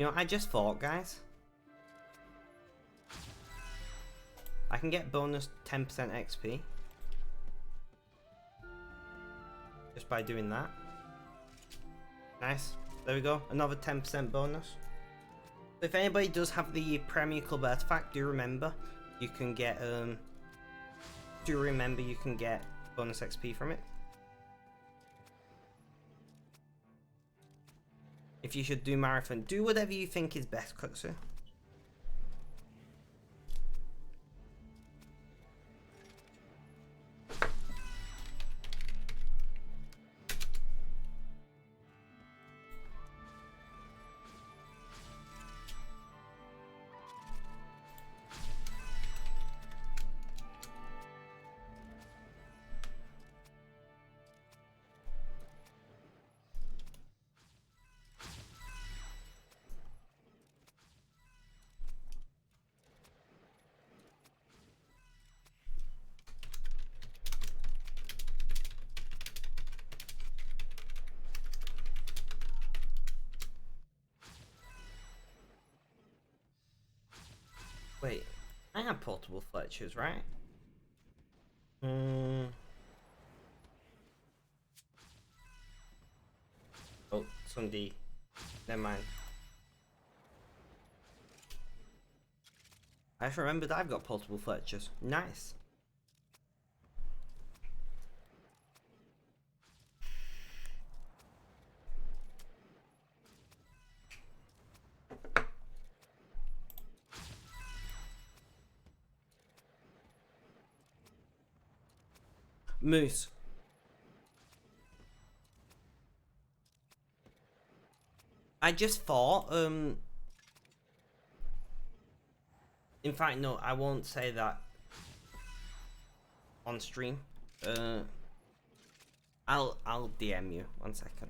You know, I just thought, guys. I can get bonus 10% XP. Just by doing that. Nice. There we go. Another 10% bonus. If anybody does have the Premier Club artifact, do remember you can get bonus XP from it. If you should do marathon, do whatever you think is best, Kutsu. Wait, I have portable Fletchers, right? Oh, Sunday. Never mind. I just remembered I've got portable Fletchers. Nice. Moose. I just thought, in fact, no, I won't say that on stream. I'll DM you. 1 second.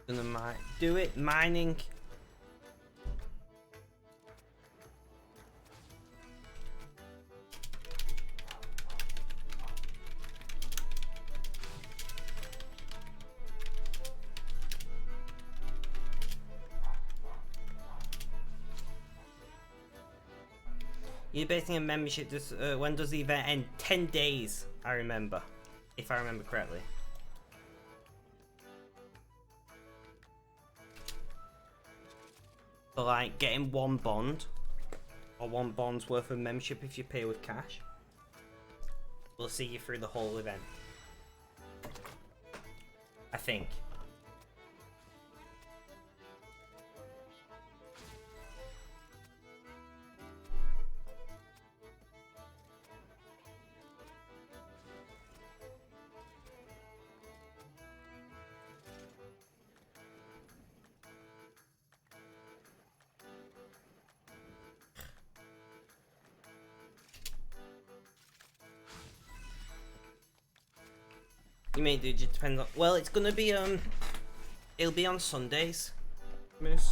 Gonna do it, mining. You're basing a membership. This when does the event end? 10 days, I remember, if I remember correctly. For like getting one bond, or one bond's worth of membership if you pay with cash, we'll see you through the whole event. I think. You may do, just depends on. Well, it's gonna be it'll be on Sundays, Moose.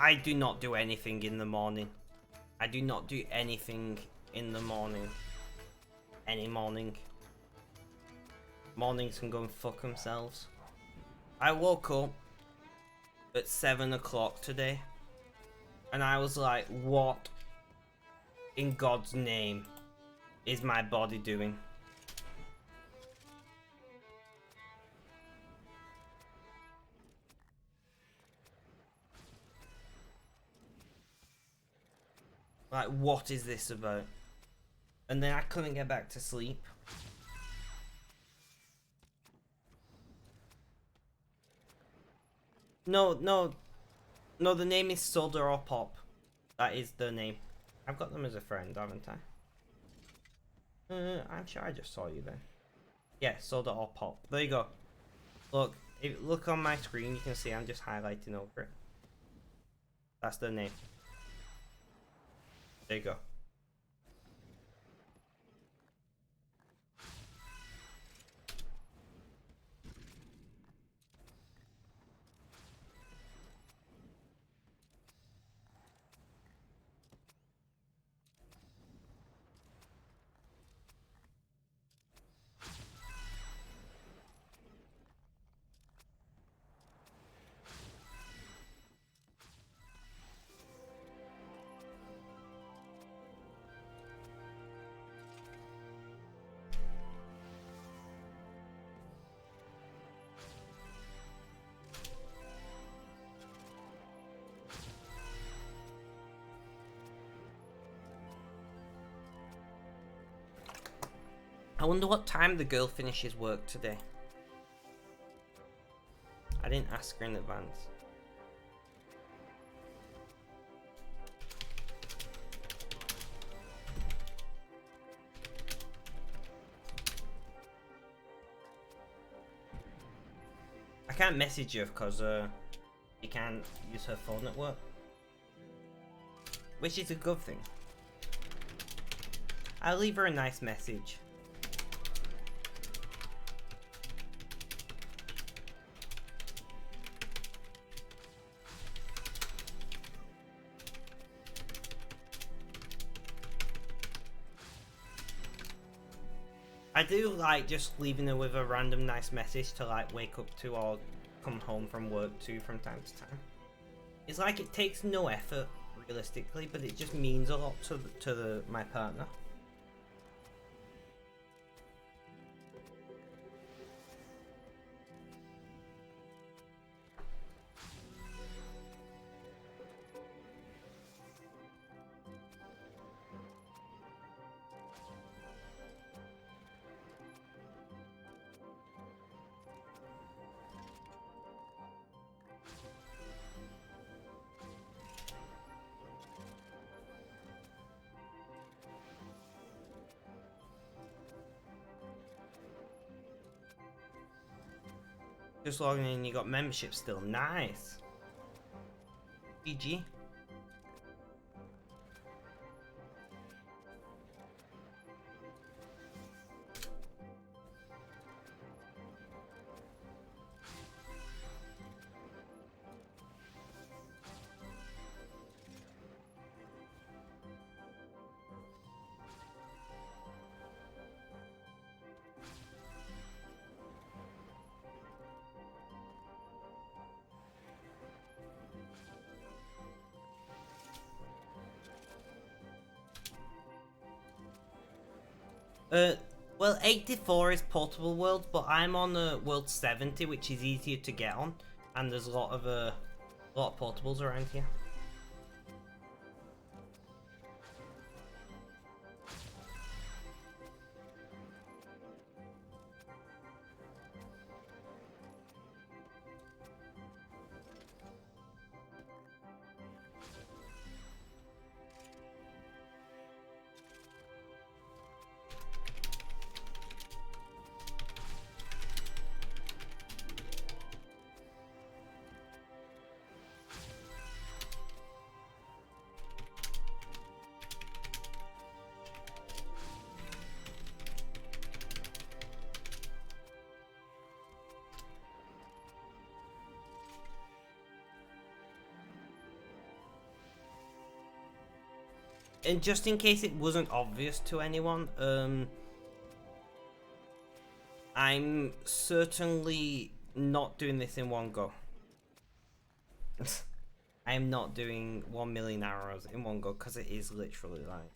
I do not do anything in the morning. I do not do anything in the morning. Any morning. Mornings can go and fuck themselves. I woke up at 7 o'clock today. And I was like, what in God's name is my body doing? Like, what is this about? And then I couldn't get back to sleep. No, the name is Soda or Pop. That is the name. I've got them as a friend, haven't I? I'm sure I just saw you then. Yeah, sold it all pop. There you go. Look, if you look on my screen, you can see I'm just highlighting over it. That's the name. There you go. I wonder what time the girl finishes work today. I didn't ask her in advance. I can't message her because you can't use her phone at work. Which is a good thing. I'll leave her a nice message. I do like just leaving her with a random nice message to like wake up to or come home from work to from time to time. It's like it takes no effort realistically, but it just means a lot to my partner. Just logging in, you got membership still. Nice. GG. Well, 84 is portable world, but I'm on world 70, which is easier to get on, and there's a lot of portables around here. And just in case it wasn't obvious to anyone, I'm certainly not doing this in one go. I am not doing 1 million arrows in one go because it is literally like...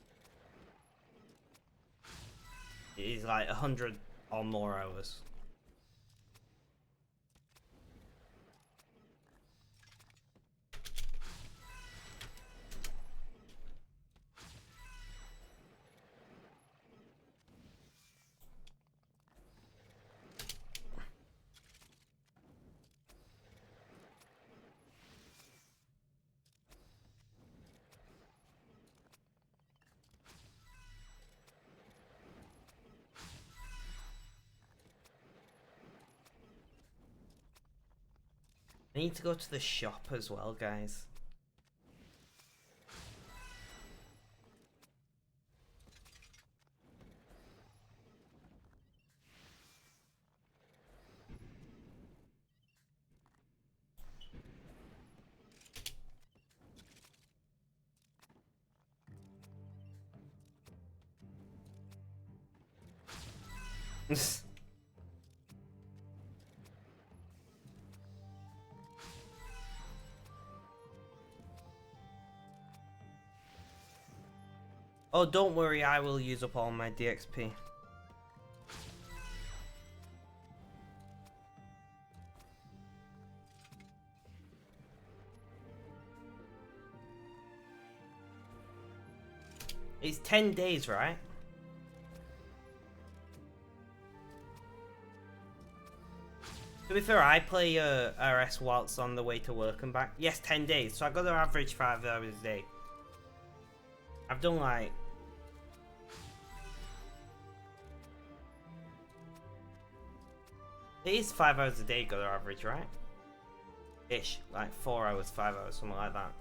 It is like 100 or more hours. I need to go to the shop as well, guys. Oh, don't worry, I will use up all my DXP. It's 10 days, right? To be fair, I play RS whilst on the way to work and back. Yes, 10 days, so I got to average 5 hours a day. I've done like... It is 5 hours a day, got to average, right? Ish, like 4 hours, 5 hours, something like that.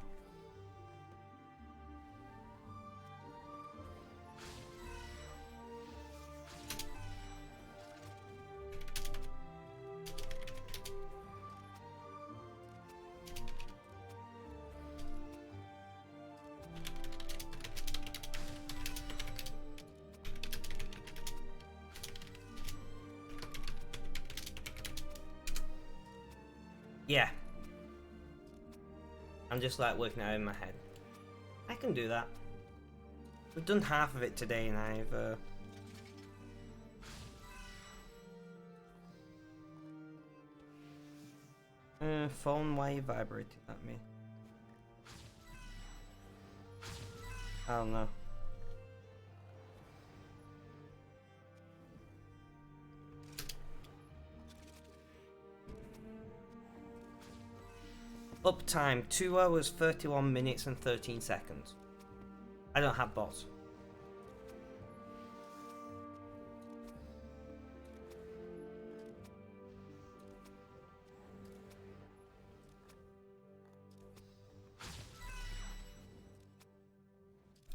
Yeah. I'm just like working out in my head. I can do that. We've done half of it today and I've phone, why are you vibrating at me? I don't know. Uptime 2 hours 31 minutes and 13 seconds. I don't have bots.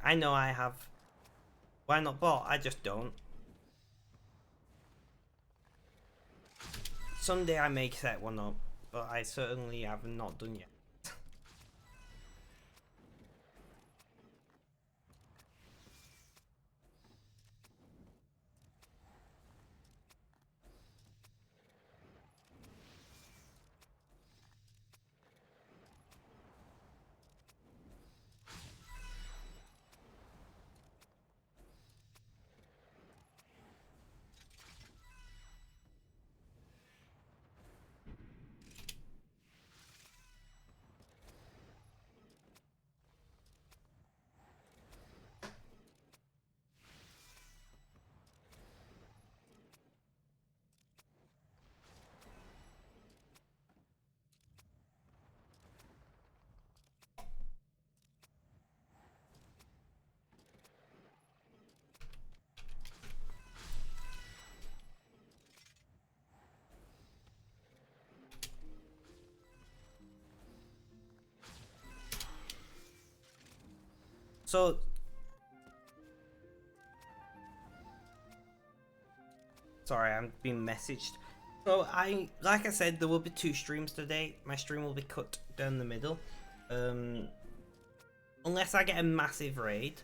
I know I have. Why not bot? I just don't. Someday I may set one up, but I certainly have not done yet. So, sorry, I'm being messaged. So like I said, there will be 2 streams today. My stream will be cut down the middle. Unless I get a massive raid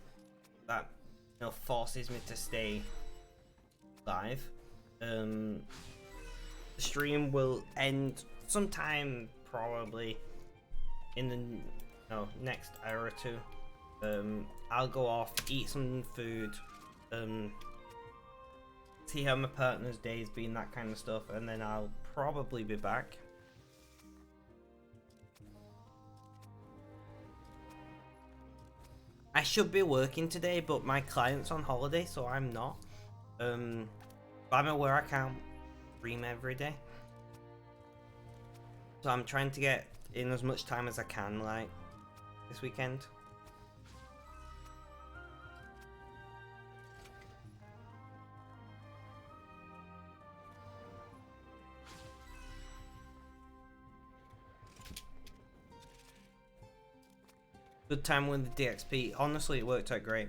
that forces me to stay live. The stream will end sometime probably in the next hour or 2. I'll go off, eat some food, see how my partner's day's been, that kind of stuff, and then I'll probably be back. I should be working today, but my client's on holiday, so I'm not. But I'm aware I can't stream every day. So I'm trying to get in as much time as I can, like, this weekend. Good time with the DXP. Honestly, it worked out great.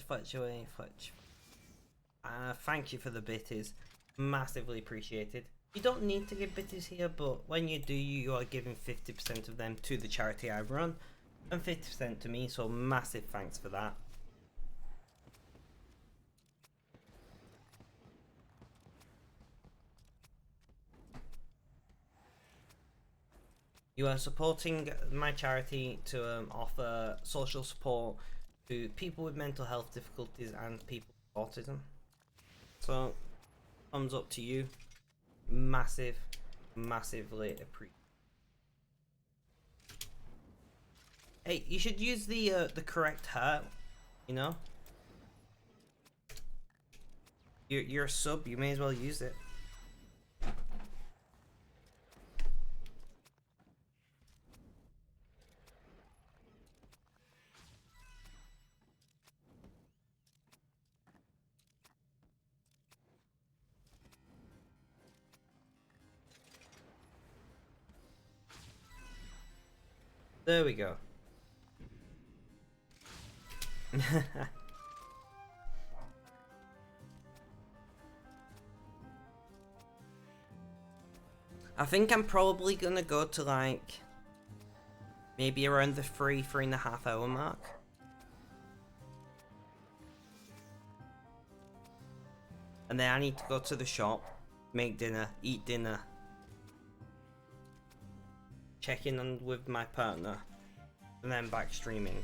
Fetch away, fetch. Thank you for the bitties. Massively appreciated. You don't need to give bitties here, but when you do, you are giving 50% of them to the charity I run, and 50% to me, so massive thanks for that. You are supporting my charity to offer social support to people with mental health difficulties and people with autism. So, thumbs up to you. Massively appreciate. Hey, you should use the correct hat. You know, you're a sub. You may as well use it. There we go. I think I'm probably gonna go to like maybe around the 3.5 hour mark. And then I need to go to the shop, make dinner, eat dinner, check in on with my partner, and then back streaming.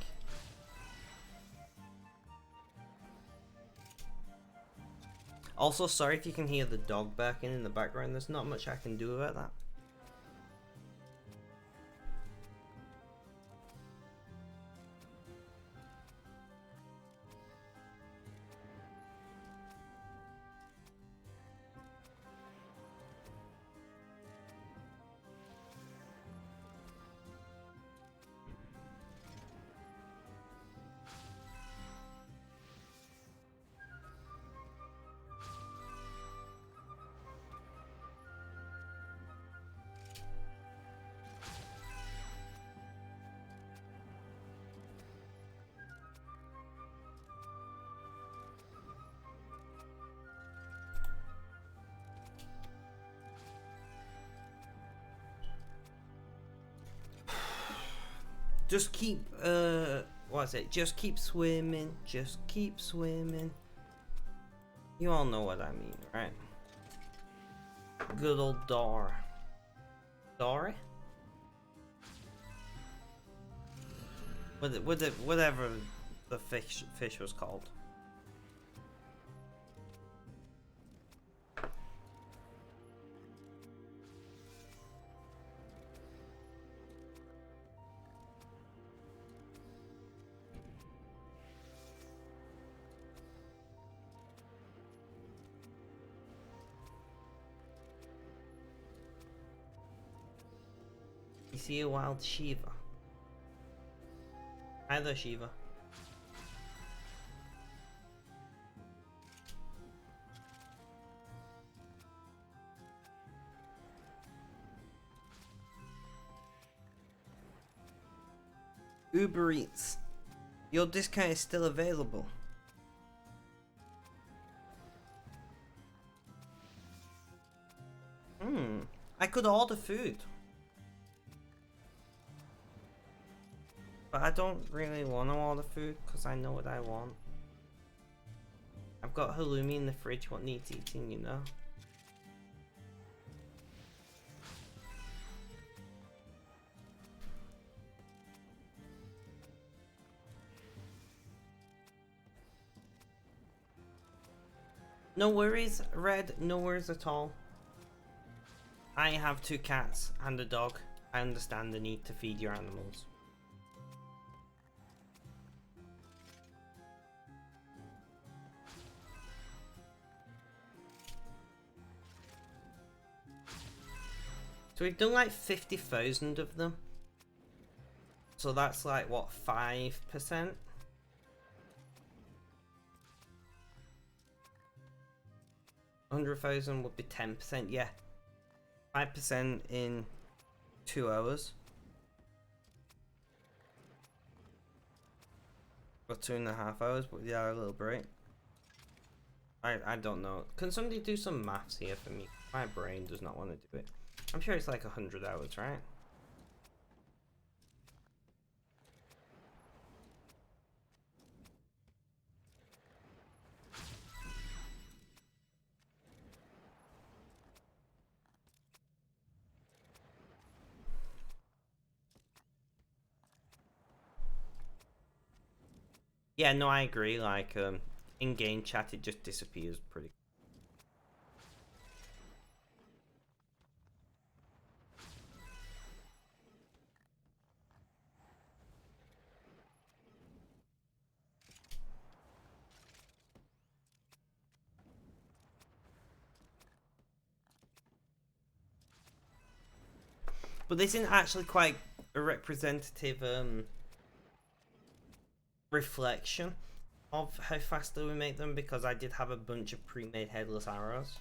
Also, sorry if you can hear the dog barking in the background. There's not much I can do about that. Just keep, what is it? Just keep swimming, just keep swimming. You all know what I mean, right? Good old Dor. Dory? Whatever the fish was called. You see a wild Shiva. Hi there, Shiva. Uber Eats. Your discount is still available. I could order food. But I don't really want to order food because I know what I want. I've got halloumi in the fridge. What needs eating, you know? No worries, Red. No worries at all. I have 2 cats and a dog. I understand the need to feed your animals. So we've done like 50,000 of them. So that's like, what, 5%? $100,000 would be 10%, yeah. 5% in 2 hours. Or 2.5 hours, but yeah, a little break. I don't know. Can somebody do some maths here for me? My brain does not want to do it. I'm sure it's like 100 hours, right? Yeah, no, I agree. Like, in-game chat, it just disappears pretty. But this isn't actually quite a representative reflection of how fast do we make them, because I did have a bunch of pre-made headless arrows.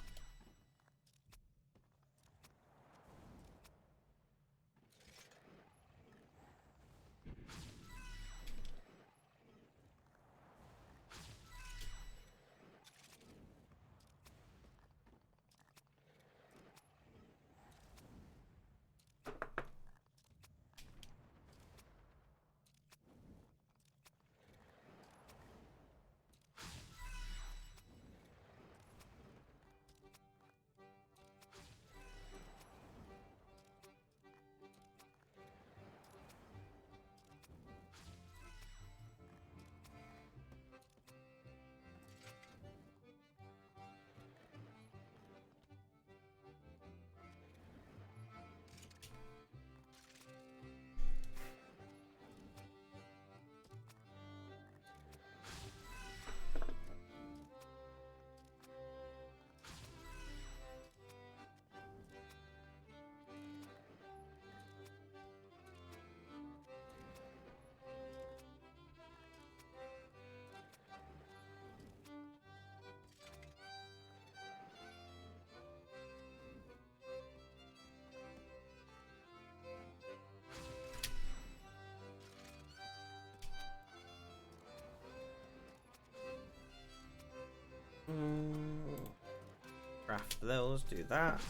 Craft those, do that.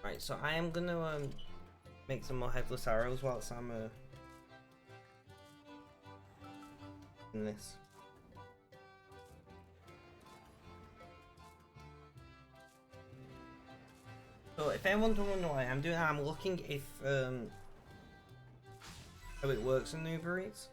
Right, so I am gonna make some more headless arrows whilst I'm in this. So if anyone's wondering why I'm doing that, I'm looking if how it works in Uber Eats.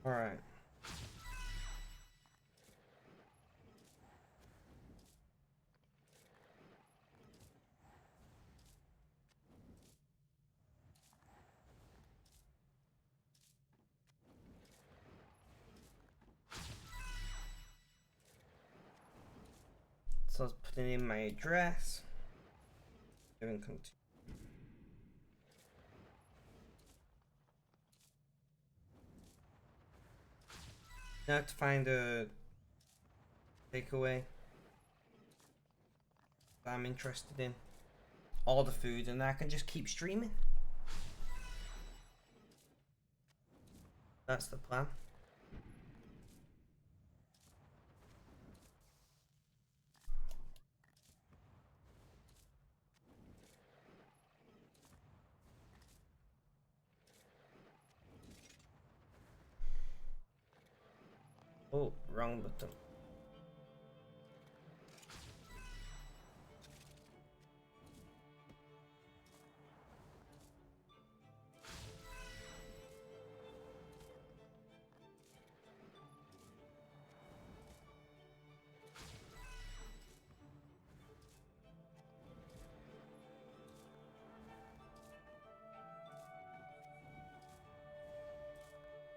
Alright. So I was putting in my address. Even continue. Now I have to find a takeaway that I'm interested in. All the food, and I can just keep streaming. That's the plan. Oh, wrong button.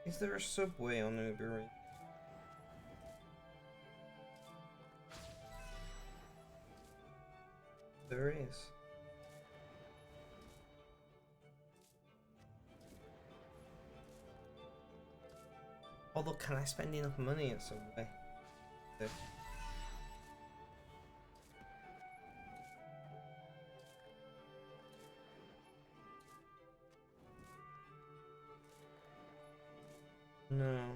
Is there a subway on Uber Eats? There is. Although, can I spend enough money at Subway? No.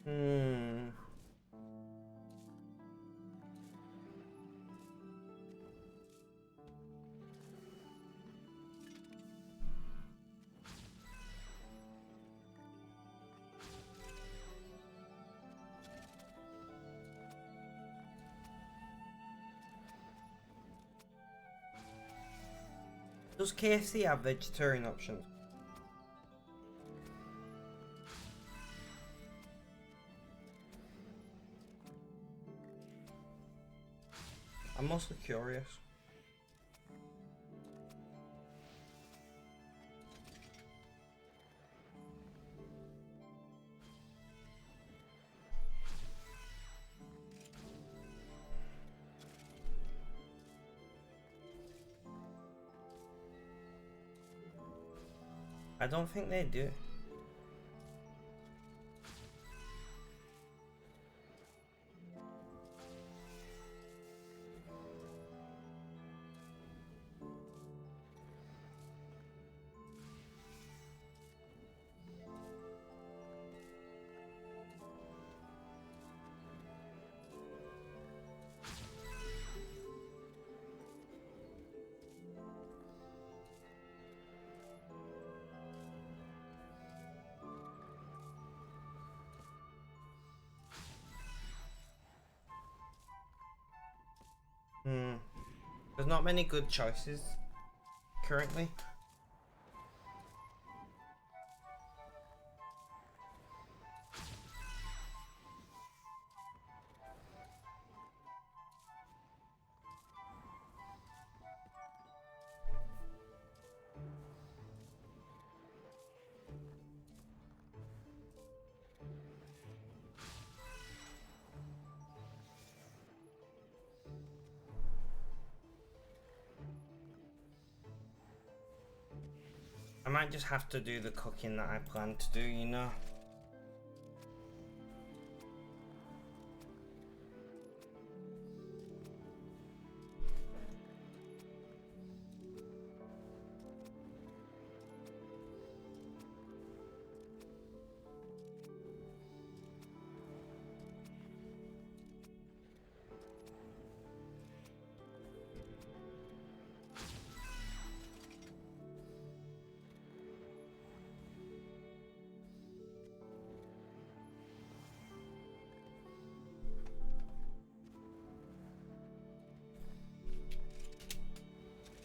Hmm. Does KFC have vegetarian options? I'm mostly curious. I don't think they do. Hmm. There's not many good choices currently. I might just have to do the cooking that I plan to do, you know?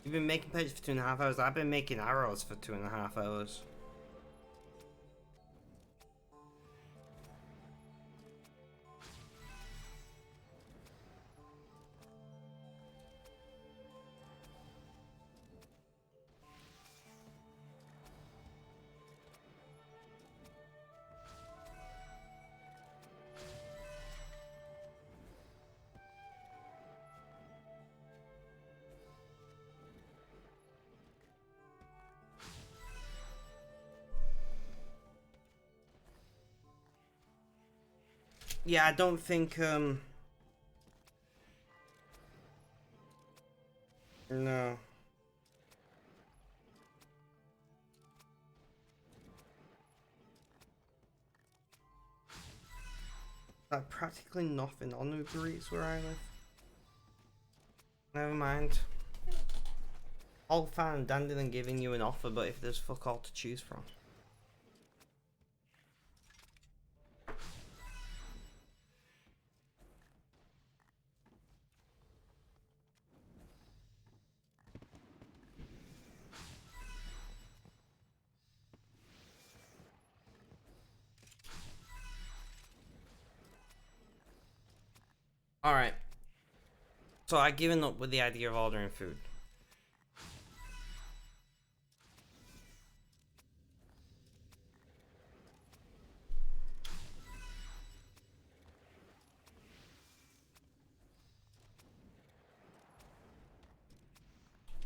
You've been making pages for 2.5 hours. I've been making arrows for 2.5 hours. Yeah, I don't think, no. Like, practically nothing on Uber Eats where I live. Never mind. All fine and dandy than giving you an offer, but if there's fuck all to choose from. Alright. So I've given up with the idea of ordering food.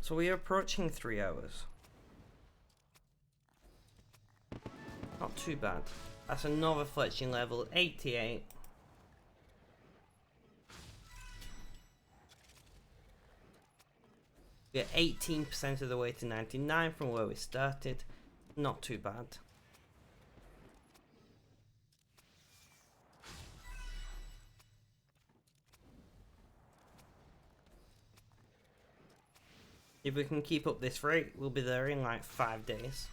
So we are approaching 3 hours. Not too bad. That's another fletching level, 88. We're 18% of the way to 99 from where we started. Not too bad. If we can keep up this rate, we'll be there in like 5 days.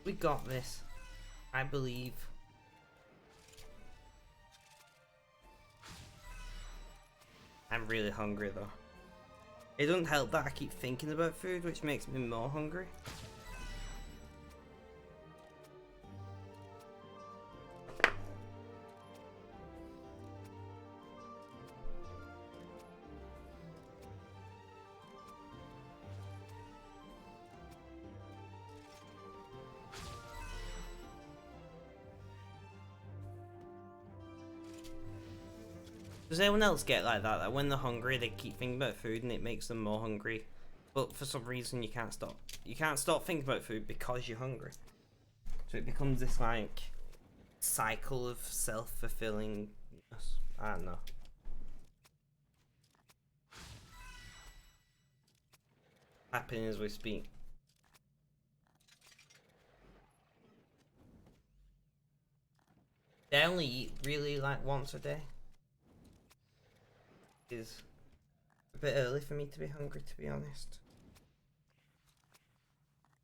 We got this. I believe. I'm really hungry though. It doesn't help that I keep thinking about food, which makes me more hungry. Does anyone else get like that? That when they're hungry, they keep thinking about food and it makes them more hungry. But for some reason, you can't stop. You can't stop thinking about food because you're hungry. So it becomes this like cycle of self-fulfilling. I don't know. Happening as we speak. They only eat really like once a day. Is a bit early for me to be hungry, to be honest.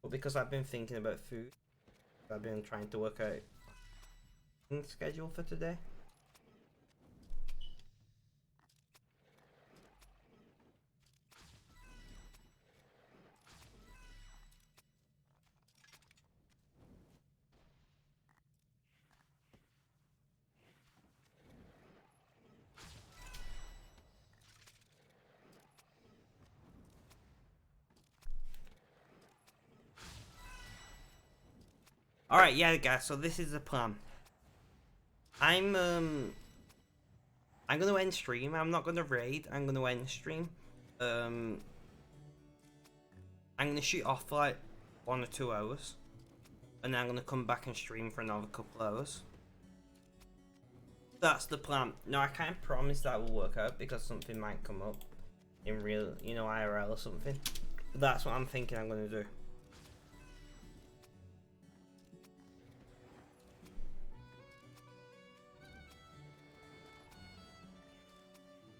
But because I've been thinking about food, I've been trying to work out the schedule for today. Alright, yeah guys, so this is the plan. I'm gonna end stream. I'm not gonna raid, I'm gonna end stream. I'm gonna shoot off for like 1 or 2 hours. And then I'm gonna come back and stream for another couple hours. That's the plan. No, I can't promise that will work out because something might come up in real, you know, IRL or something. But that's what I'm thinking I'm gonna do.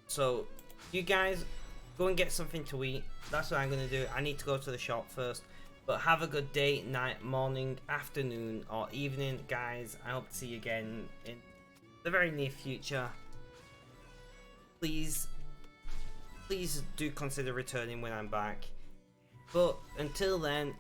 So, you guys go and get something to eat. That's what I'm gonna do. I need to go to the shop first. But have a good day, night, morning, afternoon, or evening, guys. I hope to see you again in the very near future. Please do consider returning when I'm back. But until then,